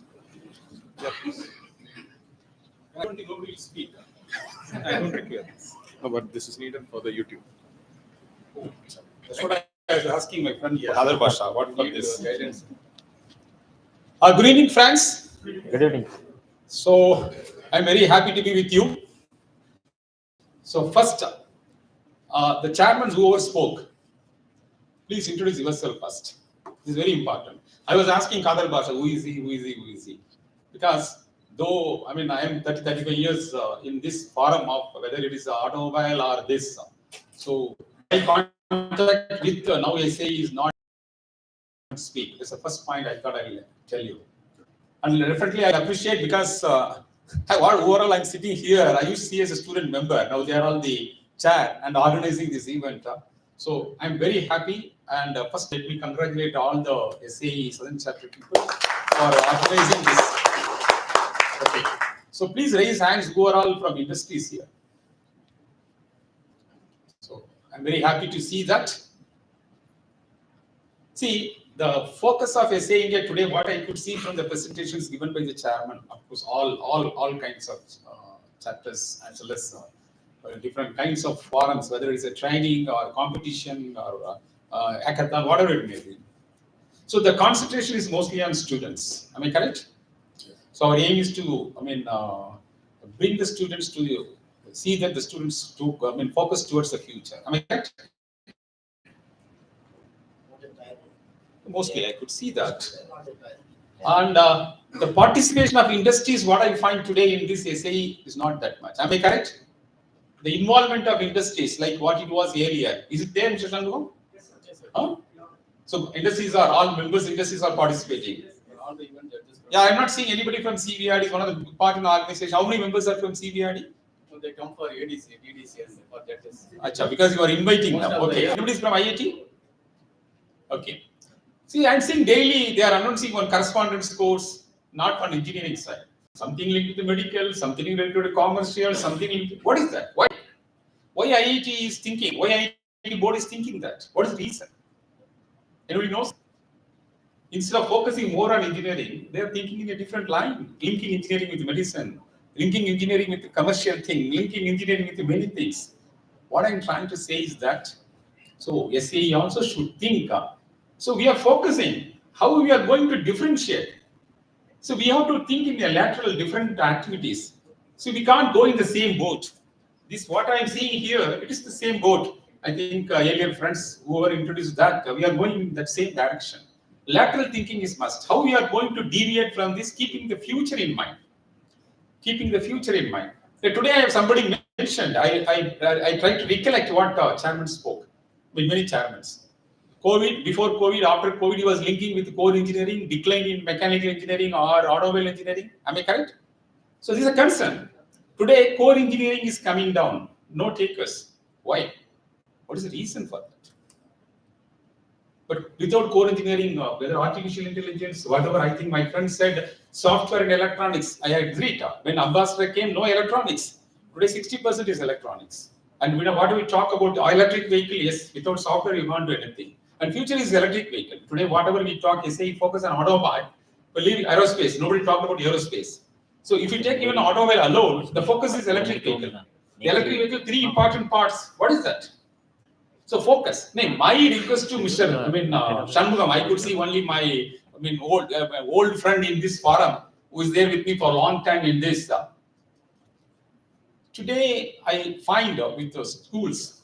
I don't think nobody will speak. I don't require this. No, but this is needed for the YouTube. That's what I was asking my friend. Yes. Other Basha, what for this guidance? Good evening, friends. Good evening. So I'm very happy to be with you. So first, The chairman whoever spoke, please introduce yourself first. This is very important. I was asking Kadar Basha, who is he, who is he, who is he? Because though, I mean, I am 35 years in this forum of whether it is automobile or this. So my contact with now SA is not speak. That's the first point I thought I will tell you. And definitely I appreciate because overall I'm sitting here, I used to see as a student member. Now they are all the chair and organizing this event. So I'm very happy. And first let me congratulate all the SAE Southern Chapter people for organizing this. Okay. So please raise hands who are all from industries here. So I'm very happy to see that. See, the focus of SA India today, what I could see from the presentations given by the chairman, of course, all kinds of chapters as well as different kinds of forums, whether it's a training or competition or hackathon, whatever it may be. So the concentration is mostly on students. Am I correct? So our aim is to, bring the students to see that the students to, focus towards the future. Am I correct? Mostly, I could see that. And the participation of industries, what I find today in this SAE is not that much. Am I correct? The involvement of industries, like what it was earlier, is it there, Mr. Shanmugam? Yes, sir. Huh? So industries are, all members industries are participating. Yeah, I'm not seeing anybody from CVRD, is one of the part in the organization. How many members are from CVRD? No, they come for ADC, DDC, and for that is. Achha, because you are inviting them. Okay. Anybody is from IIT? Okay. See, I'm seeing daily they are announcing one correspondence course, not on engineering side. Something linked to the medical, something linked to the commercial, something linked to, what is that? Why IIT is thinking? Why IIT board is thinking that? What is the reason? Anybody knows? Instead of focusing more on engineering, they are thinking in a different line, linking engineering with medicine, linking engineering with the commercial thing, linking engineering with many things. What I'm trying to say is that, so SAE also should think. So we are focusing how we are going to differentiate. So we have to think in a lateral different activities. So we can't go in the same boat. This what I am seeing here, it is the same boat. I think earlier friends who were introduced that we are going in that same direction. Lateral thinking is must. How we are going to deviate from this, keeping the future in mind. Keeping the future in mind. Today I have somebody mentioned, I tried to recollect what chairman spoke with many chairmen. COVID, before COVID, after COVID, he was linking with core engineering, decline in mechanical engineering or automobile engineering. Am I correct? So this is a concern. Today, core engineering is coming down. No takers. Why? What is the reason for that? But without core engineering, whether artificial intelligence, whatever, I think my friend said, software and electronics, I agree. When Ambassador came, no electronics. Today, 60% is electronics. And what do we talk about? Electric vehicle, yes, without software, you can't do anything. And future is electric vehicle. Today, whatever we talk, say focus on automobile, but leave aerospace. Nobody talked about aerospace. So if you take even automobile alone, the focus is electric vehicle. The electric vehicle, three important parts. What is that? So focus. My request to Mr. Shanmugam, I could see only my old friend in this forum who is there with me for a long time in this. Today, I find with the schools,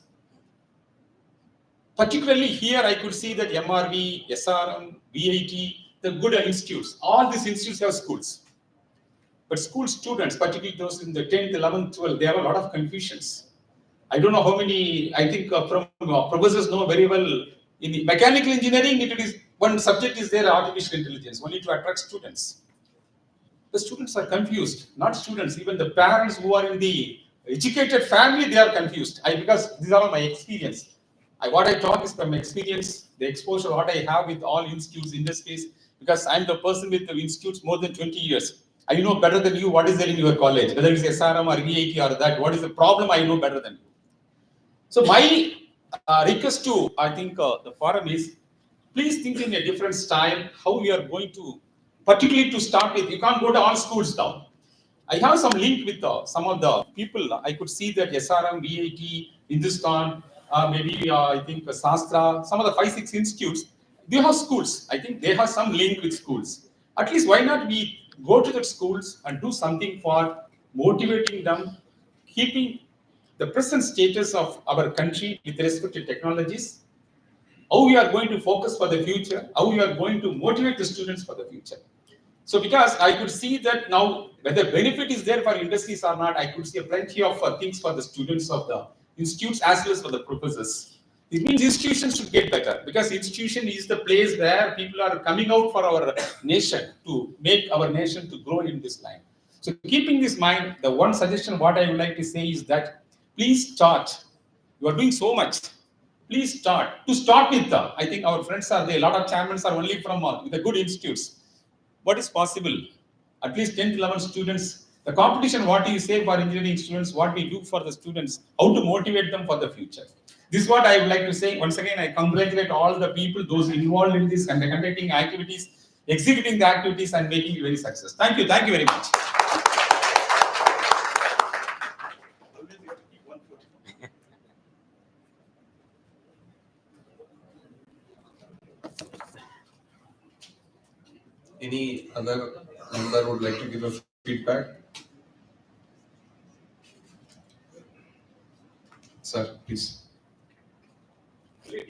particularly here, I could see that MRV, SRM, VIT, the good institutes, all these institutes have schools. But school students, particularly those in the 10th, 11th, 12th, they have a lot of confusions. I don't know how many, I think professors know very well, in the mechanical engineering, it is one subject is there, artificial intelligence, only to attract students. The students are confused, not students, even the parents who are in the educated family, they are confused. Because these are all my experience. What I talk is from experience, the exposure what I have with all institutes in this case, because I'm the person with the institutes more than 20 years. I know better than you what is there in your college, whether it's SRM or VIT or that, what is the problem, I know better than you. So my request to, I think, the forum is, please think in a different style, how we are going to, particularly to start with, you can't go to all schools now. I have some link with some of the people. I could see that SRM, VIT, Hindustan, maybe I think Sastra, some of the 5-6 institutes, they have schools. I think they have some link with schools. At least why not we go to the schools and do something for motivating them, keeping the present status of our country with respect to technologies, how we are going to focus for the future, how we are going to motivate the students for the future. So because I could see that now, whether benefit is there for industries or not, I could see plenty of things for the students of the institutes as well as for the professors. It means institutions should get better, because institution is the place where people are coming out for our nation, to make our nation to grow in this line. So keeping this in mind, the one suggestion what I would like to say is that please start. You are doing so much. Please start. To start with, I think our friends are there. A lot of chairmen are only from the good institutes. What is possible? At least 10 to 11 students. The competition, what you say for engineering students, what we do for the students, how to motivate them for the future. This is what I would like to say. Once again, I congratulate all the people, those involved in this and conducting activities, executing the activities and making it very success. Thank you. Thank you very much. Any other member would like to give a feedback? Sir, please. Good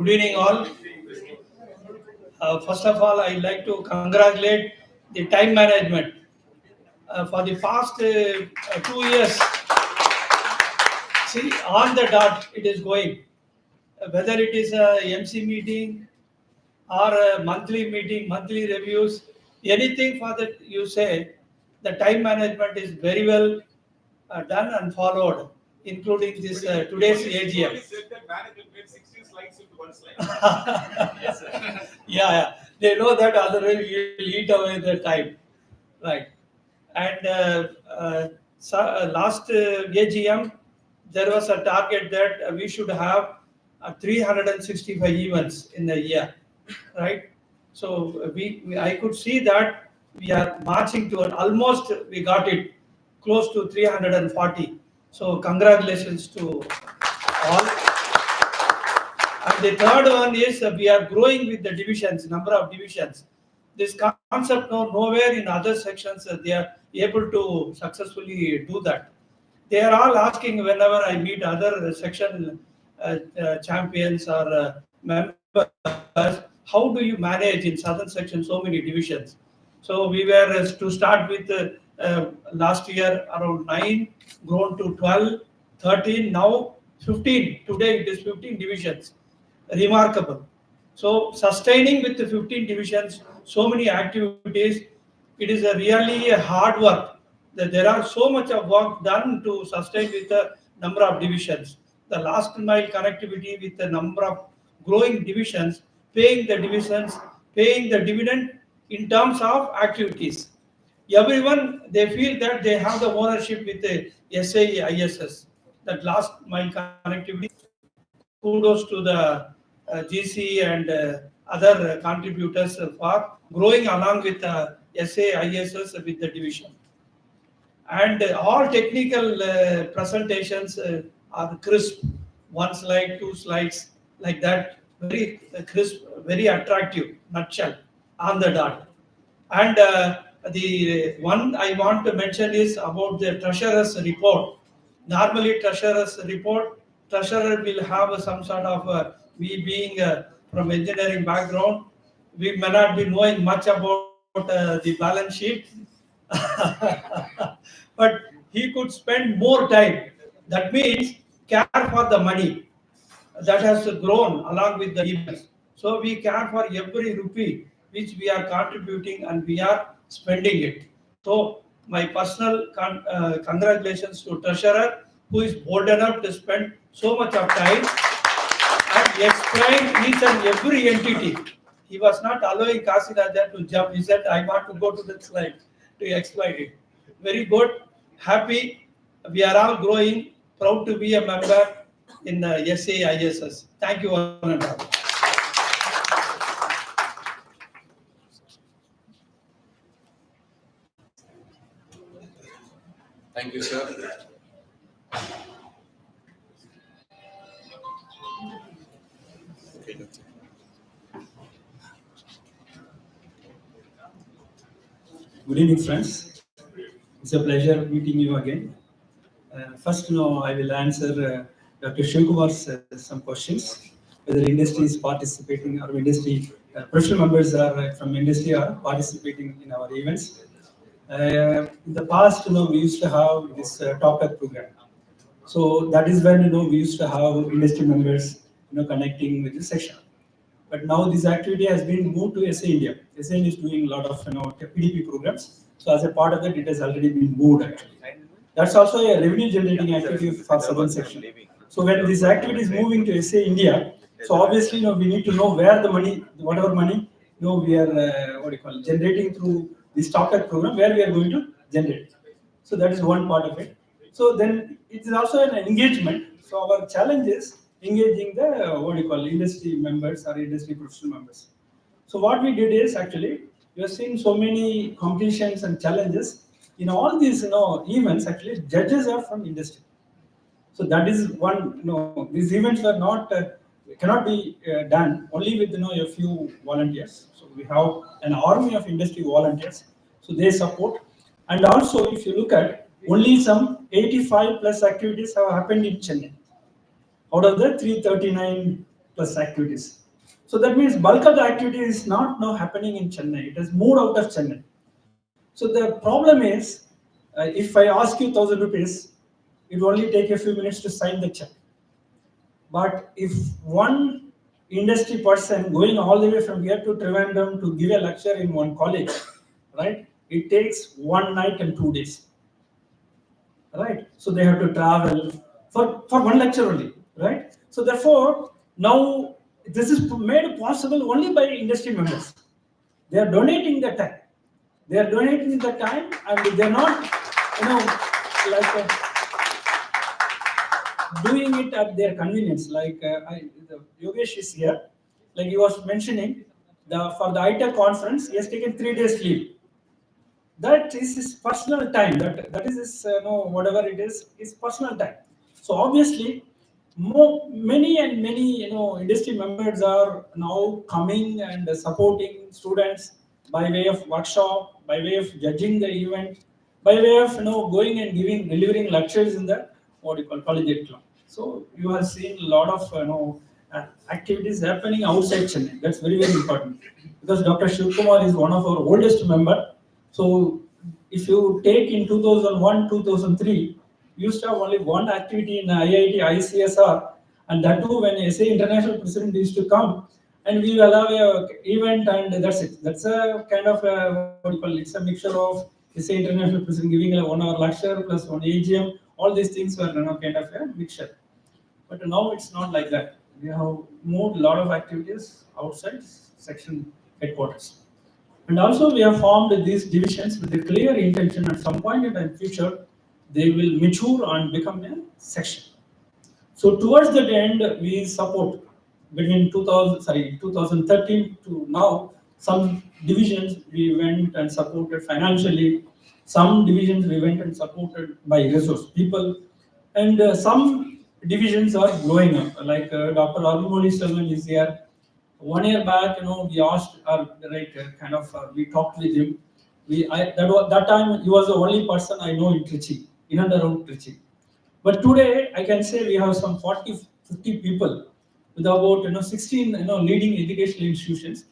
evening, all. First of all, I'd like to congratulate the time management. For the past 2 years, see, on the dot it is going. Whether it is a MC meeting or a monthly meeting, monthly reviews, anything for that you say, the time management is very well done and followed, including this today's AGM. Yeah, they know that otherwise you will eat away the time, right? And last AGM, there was a target that we should have 365 events in a year, right? So I could see that we are marching toward almost, we got it close to 340. So congratulations to all. And the third one is we are growing with the divisions, number of divisions. This concept nowhere in other sections they are able to successfully do that. They are all asking whenever I meet other section champions or members, how do you manage in southern section so many divisions? So we were to start with last year around 9, grown to 12, 13, now 15. Today it is 15 divisions. Remarkable. So sustaining with the 15 divisions, so many activities, it is really a hard work. There are so much of work done to sustain with the number of divisions. The last mile connectivity with the number of growing divisions, paying the divisions, paying the dividend in terms of activities. Everyone, they feel that they have the ownership with the SAEISS, that last mile connectivity. Kudos to the GC and other contributors for growing along with SAISS with the division. And all technical presentations are crisp, 1 slide, 2 slides, like that, very crisp, very attractive, nutshell, on the dot. And the one I want to mention is about the treasurer's report. Normally, treasurer's report, treasurer will have some sort of, we being from engineering background, we may not be knowing much about the balance sheet, but he could spend more time. That means care for the money that has grown along with the events. So we care for every rupee which we are contributing and we are spending it. So my personal congratulations to treasurer who is bold enough to spend so much of time and explain each and every entity. He was not allowing Kasiraja to jump. He said, I want to go to the slide to explain it. Very good, happy. We are all growing, proud to be a member in the SAISS. Thank you, one and all. Thank you, sir. Good evening, friends. It's a pleasure meeting you again. First, I will answer Dr. Shivkumar's some questions. Whether industry is participating or industry professional members are from industry are participating in our events. In the past, we used to have this top up program. So that is when we used to have industry members connecting with the session. But now this activity has been moved to SAEINDIA. SAEINDIA is doing a lot of PDP programs. So as a part of that, it has already been moved actually. That's also a revenue generating activity for southern section. So when this activity is moving to SAEINDIA, so obviously we need to know where the money, whatever money we are generating through this top-up program, where we are going to generate. So that is one part of it. So then it is also an engagement. So our challenge is engaging the industry members or industry professional members. So what we did is actually we have seen so many competitions and challenges in all these events. Actually, judges are from industry. So that is one. These events are not cannot be done only with a few volunteers. So we have an army of industry volunteers. So they support, and also if you look at only some 85 plus activities have happened in Chennai out of the 339 plus activities. So that means bulk of the activity is not now happening in Chennai. It has moved out of Chennai. So the problem is, if I ask you 1,000 rupees, it will only take a few minutes to sign the check. But if one industry person going all the way from here to Trivandrum to give a lecture in one college, right? It takes 1 night and 2 days, right? So they have to travel for one lecture only, right? So therefore, now this is made possible only by industry members. They are donating the time. They are donating the time, and they are not, like doing it at their convenience. Like Yogesh is here. Like he was mentioning, for the ITEC conference, he has taken 3 days leave. That is his personal time. That is his whatever it is, his personal time. So obviously, many industry members are now coming and supporting students by way of workshop, by way of judging the event, by way of going and delivering lectures in the collegiate club. So you have seen a lot of activities happening outside Chennai. That's very, very important, because Dr. Shivkumar is one of our oldest member. So if you take in 2001, 2003, we used to have only one activity in IIT ICSR, and that too when SA International President used to come, and we will have a event, and that's it. That's a kind of it's a mixture of SA International President giving a 1 hour lecture plus one AGM. All these things were kind of a mixture. But now it's not like that. We have moved a lot of activities outside section headquarters. And also we have formed these divisions with a clear intention at some point in the future, they will mature and become a section. So towards that end, we support between 2013 to now, some divisions we went and supported financially, some divisions we went and supported by resource people, and some divisions are growing up. Like Dr. Arumoli Selvan is here. 1 year back, we asked, we talked with him. That time he was the only person I know in Trichy, in and around Trichy. But today I can say we have some 40, 50 people with about 16 leading educational institutions.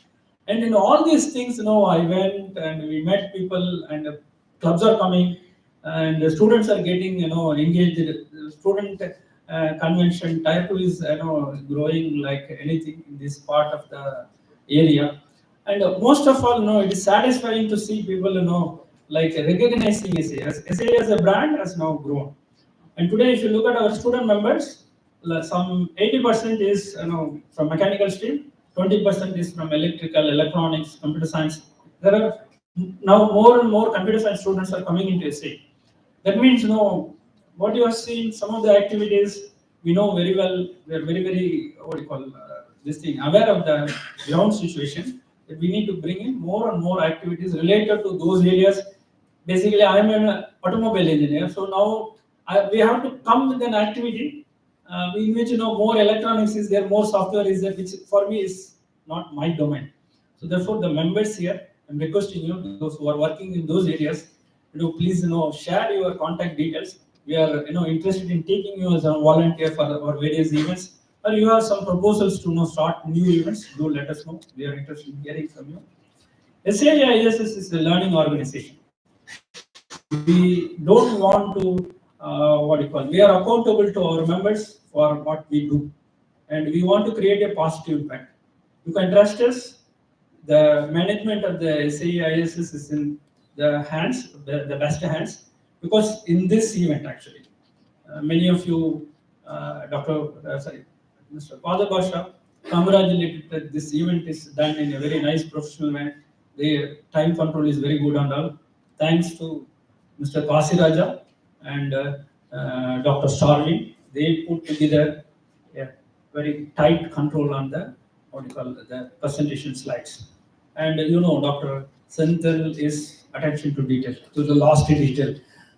And in all these things, I went and we met people, and clubs are coming, and the students are getting engaged. Student convention type is growing like anything in this part of the area. And most of all, it is satisfying to see people like recognizing SA. SA as a brand has now grown. And today, if you look at our student members, some 80% is from mechanical stream, 20% is from electrical, electronics, computer science. There are now more and more computer science students are coming into SA. That means, what you are seeing, some of the activities, we know very well, we are very, very, aware of the ground situation, that we need to bring in more and more activities related to those areas. Basically, I am an automobile engineer, so now we have to come with an activity in which more electronics is there, more software is there, which for me is not my domain. So therefore, the members here I'm requesting you, those who are working in those areas, please, share your contact details. We are, interested in taking you as a volunteer for our various events. Or you have some proposals to, start new events, do let us know. We are interested in hearing from you. SAEISS is a learning organization. We don't want to, we are accountable to our members for what we do. And we want to create a positive impact. You can trust us. The management of the SAEISS is in the hands, the best hands, because in this event actually, many of you, Mr. Father Basha, congratulated that this event is done in a very nice professional way. The time control is very good and all. Thanks to Mr. Kasiraja and Dr. Starling, they put together a very tight control on the the presentation slides. And Dr. Senthil is attention to detail, to the last detail,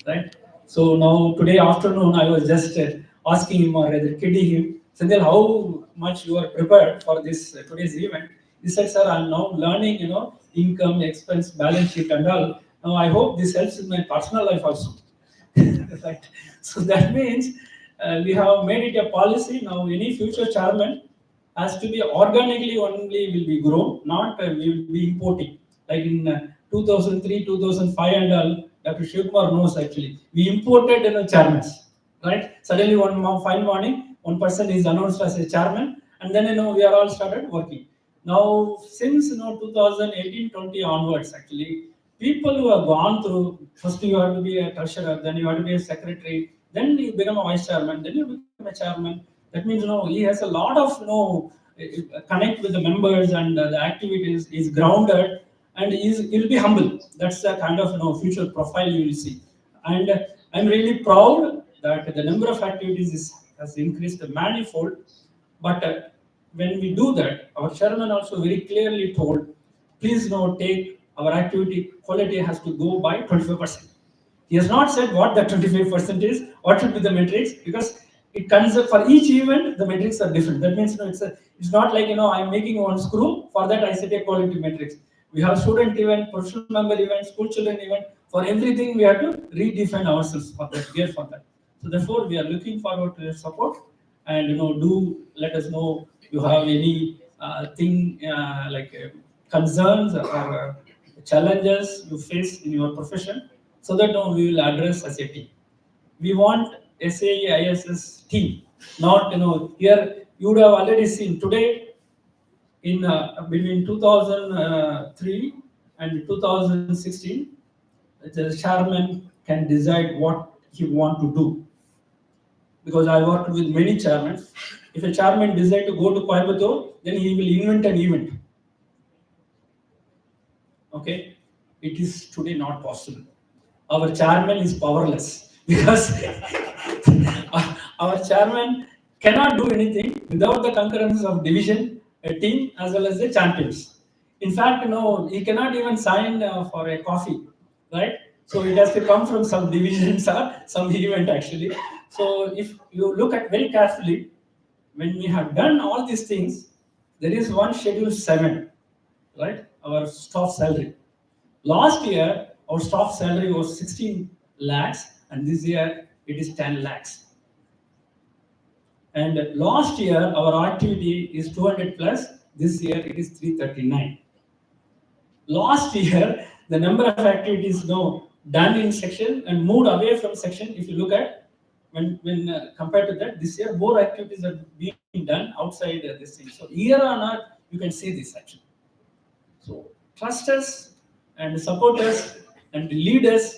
right? So now today afternoon, I was just asking him or rather kidding him, Senthil, how much you are prepared for this today's event? He said, sir, I'm now learning, income, expense, balance sheet and all. Now I hope this helps in my personal life also. Right? So that means we have made it a policy. Now any future chairman has to be organically only will be grown, not we will be importing. Like in 2003, 2005 and all, Dr. Shivkumar knows actually. We imported chairmen, right? Suddenly one fine morning, one person is announced as a chairman, and then we are all started working. Now since 2018-20 onwards, actually, people who have gone through, first you have to be a treasurer, then you have to be a secretary, then you become a vice chairman, then you become a chairman. That means he has a lot of connect with the members and the activities is grounded and he'll be humble. That's the kind of future profile you will see. And I'm really proud that the number of activities has increased manifold. But when we do that, our chairman also very clearly told, please take our activity quality has to go by 25%. He has not said what that 25% is, what should be the metrics, because it comes up for each event, the metrics are different. That means it's not like I'm making one screw, for that I set a quality metrics. We have student event, professional member event, school children event. For everything we have to redefine ourselves for that, gear for that. So therefore we are looking forward to your support, and do let us know you have any thing concerns or challenges you face in your profession, so that we will address as a team. We want SAEISS team, not here you would have already seen today in between 2003 and 2016, the chairman can decide what he want to do. Because I worked with many chairmen. If a chairman decide to go to Coimbatore, then he will invent an event. Okay, it is today not possible. Our chairman is powerless because our chairman cannot do anything without the concurrence of division, a team, as well as the champions. In fact, he cannot even sign for a coffee, right? So it has to come from some divisions or some event actually. So if you look at very carefully, when we have done all these things, there is one schedule 7, right? Our staff salary. Last year, our staff salary was 16 lakhs, and this year it is 10 lakhs. And last year, our activity is 200 plus. This year, it is 339. Last year, the number of activities done in section and moved away from section. If you look at when compared to that, this year more activities are being done outside this thing. So year on year, you can see this action. So trust us and support us and lead us.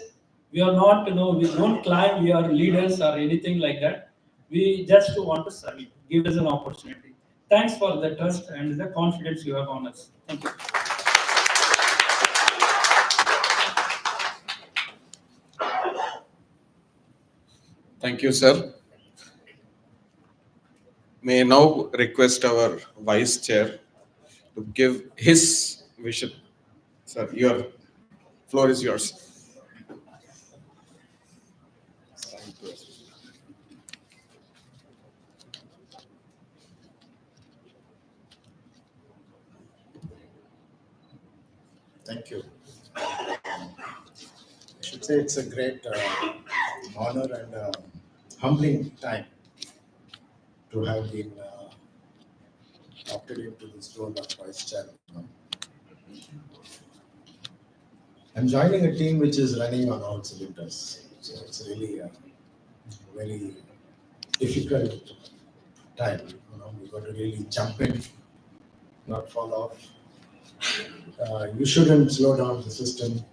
We are not, we don't claim we are leaders or anything like that. We just want to serve you. Give us an opportunity. Thanks for the trust and the confidence you have on us. Thank you. Thank you, sir. May I now request our Vice Chair to give his vision. Sir, your floor is yours. Thank you. I should say it's a great honor and humbling time to have been opted into this role of vice chairman. I'm joining a team which is running on all cylinders, so it's really a very difficult time. We've got to really jump in, not fall off. You shouldn't slow down the system.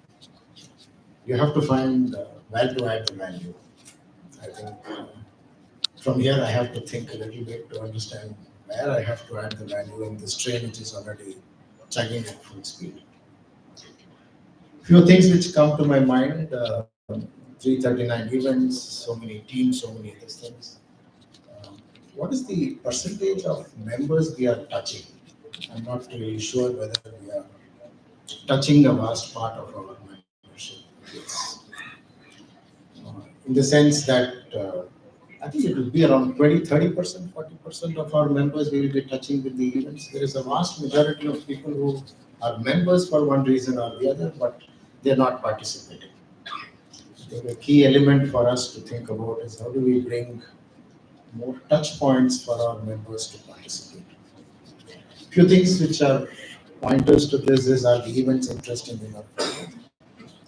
You have to find where to add the value. I think from here I have to think a little bit to understand where I have to add the value in this train which is already chugging at full speed. Few things which come to my mind, 339 events, so many teams, so many other things. What is the percentage of members we are touching? I'm not really sure whether we are touching a vast part of our membership. In the sense that I think it will be around 20-30%, 40% of our members we will be touching with the events. There is a vast majority of people who are members for one reason or the other, but they're not participating. I think a key element for us to think about is how do we bring more touch points for our members to participate. Few things which are pointers to this is, are the events interesting enough?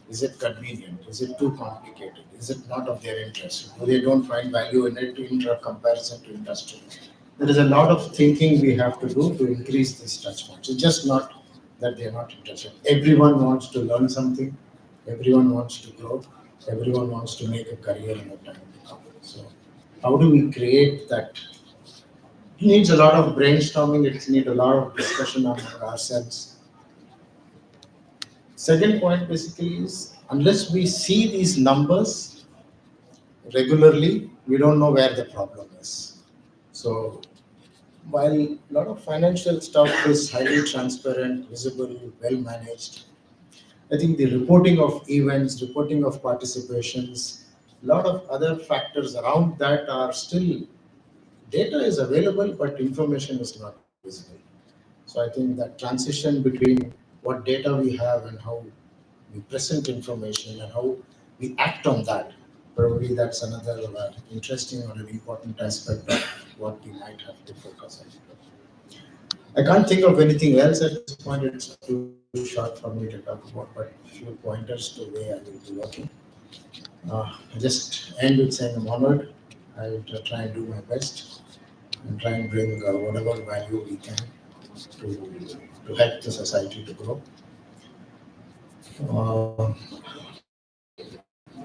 Is it convenient? Is it too complicated? Is it not of their interest? Do they don't find value in it in comparison to industry? There is a lot of thinking we have to do to increase this touch points. It's just not that they're not interested. Everyone wants to learn something. Everyone wants to grow. Everyone wants to make a career in a time to come. So how do we create that? It needs a lot of brainstorming. It needs a lot of discussion among ourselves. Second point basically is, unless we see these numbers regularly, we don't know where the problem is. So while a lot of financial stuff is highly transparent, visible, well managed, I think the reporting of events, reporting of participations, a lot of other factors around that are still, data is available, but information is not visible. So I think that transition between what data we have and how we present information and how we act on that, probably that's another interesting or an important aspect of what we might have to focus on. I can't think of anything else at this point. It's too short for me to talk about, but a few pointers to the way I will be working. I just end with saying I'm honored. I will try and do my best and try and bring whatever value we can to help the society to grow.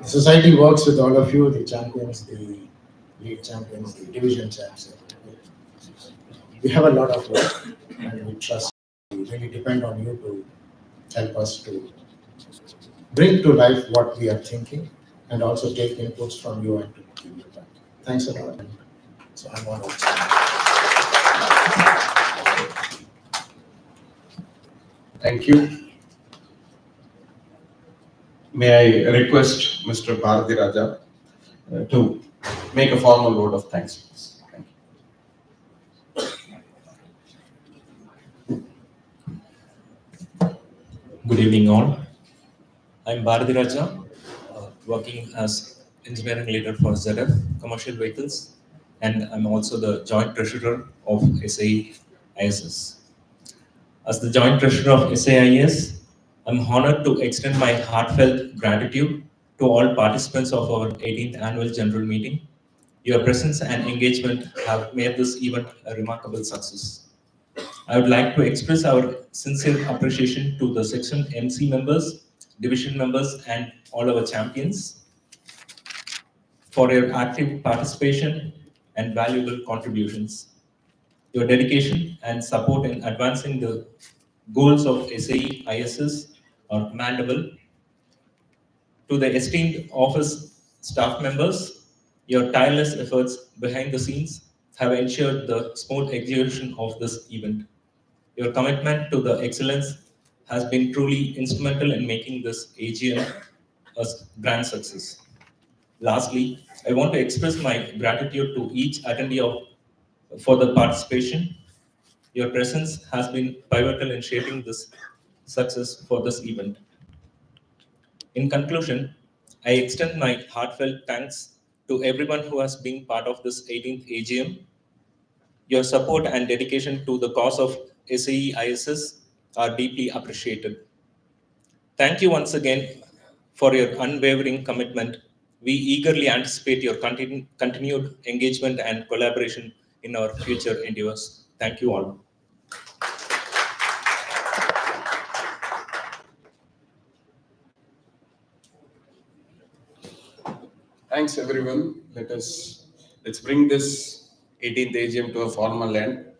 Society works with all of you, the champions, the league champions, the division champions. We have a lot of work and we trust, we really depend on you to help us to bring to life what we are thinking and also take inputs from you and to give you back. Thanks a lot. So I'm honored. Thank you. May I request Mr. Bharati Raja to make a formal vote of thanks, please. Thank you. Good evening, all. I'm Bharati Raja, working as engineering leader for ZF Commercial Vehicles, and I'm also the joint treasurer of SAEIS. As the joint treasurer of SAEIS, I'm honored to extend my heartfelt gratitude to all participants of our 18th annual general meeting. Your presence and engagement have made this event a remarkable success. I would like to express our sincere appreciation to the section MC members, division members, and all our champions for your active participation and valuable contributions. Your dedication and support in advancing the goals of SAEIS are commendable. To the esteemed office staff members, your tireless efforts behind the scenes have ensured the smooth execution of this event. Your commitment to the excellence has been truly instrumental in making this AGM a grand success. Lastly, I want to express my gratitude to each attendee for the participation. Your presence has been pivotal in shaping this success for this event. In conclusion, I extend my heartfelt thanks to everyone who has been part of this 18th AGM. Your support and dedication to the cause of SAEISS are deeply appreciated. Thank you once again for your unwavering commitment. We eagerly anticipate your continued engagement and collaboration in our future endeavors. Thank you all. Thanks everyone. Let's bring this 18th AGM to a formal end.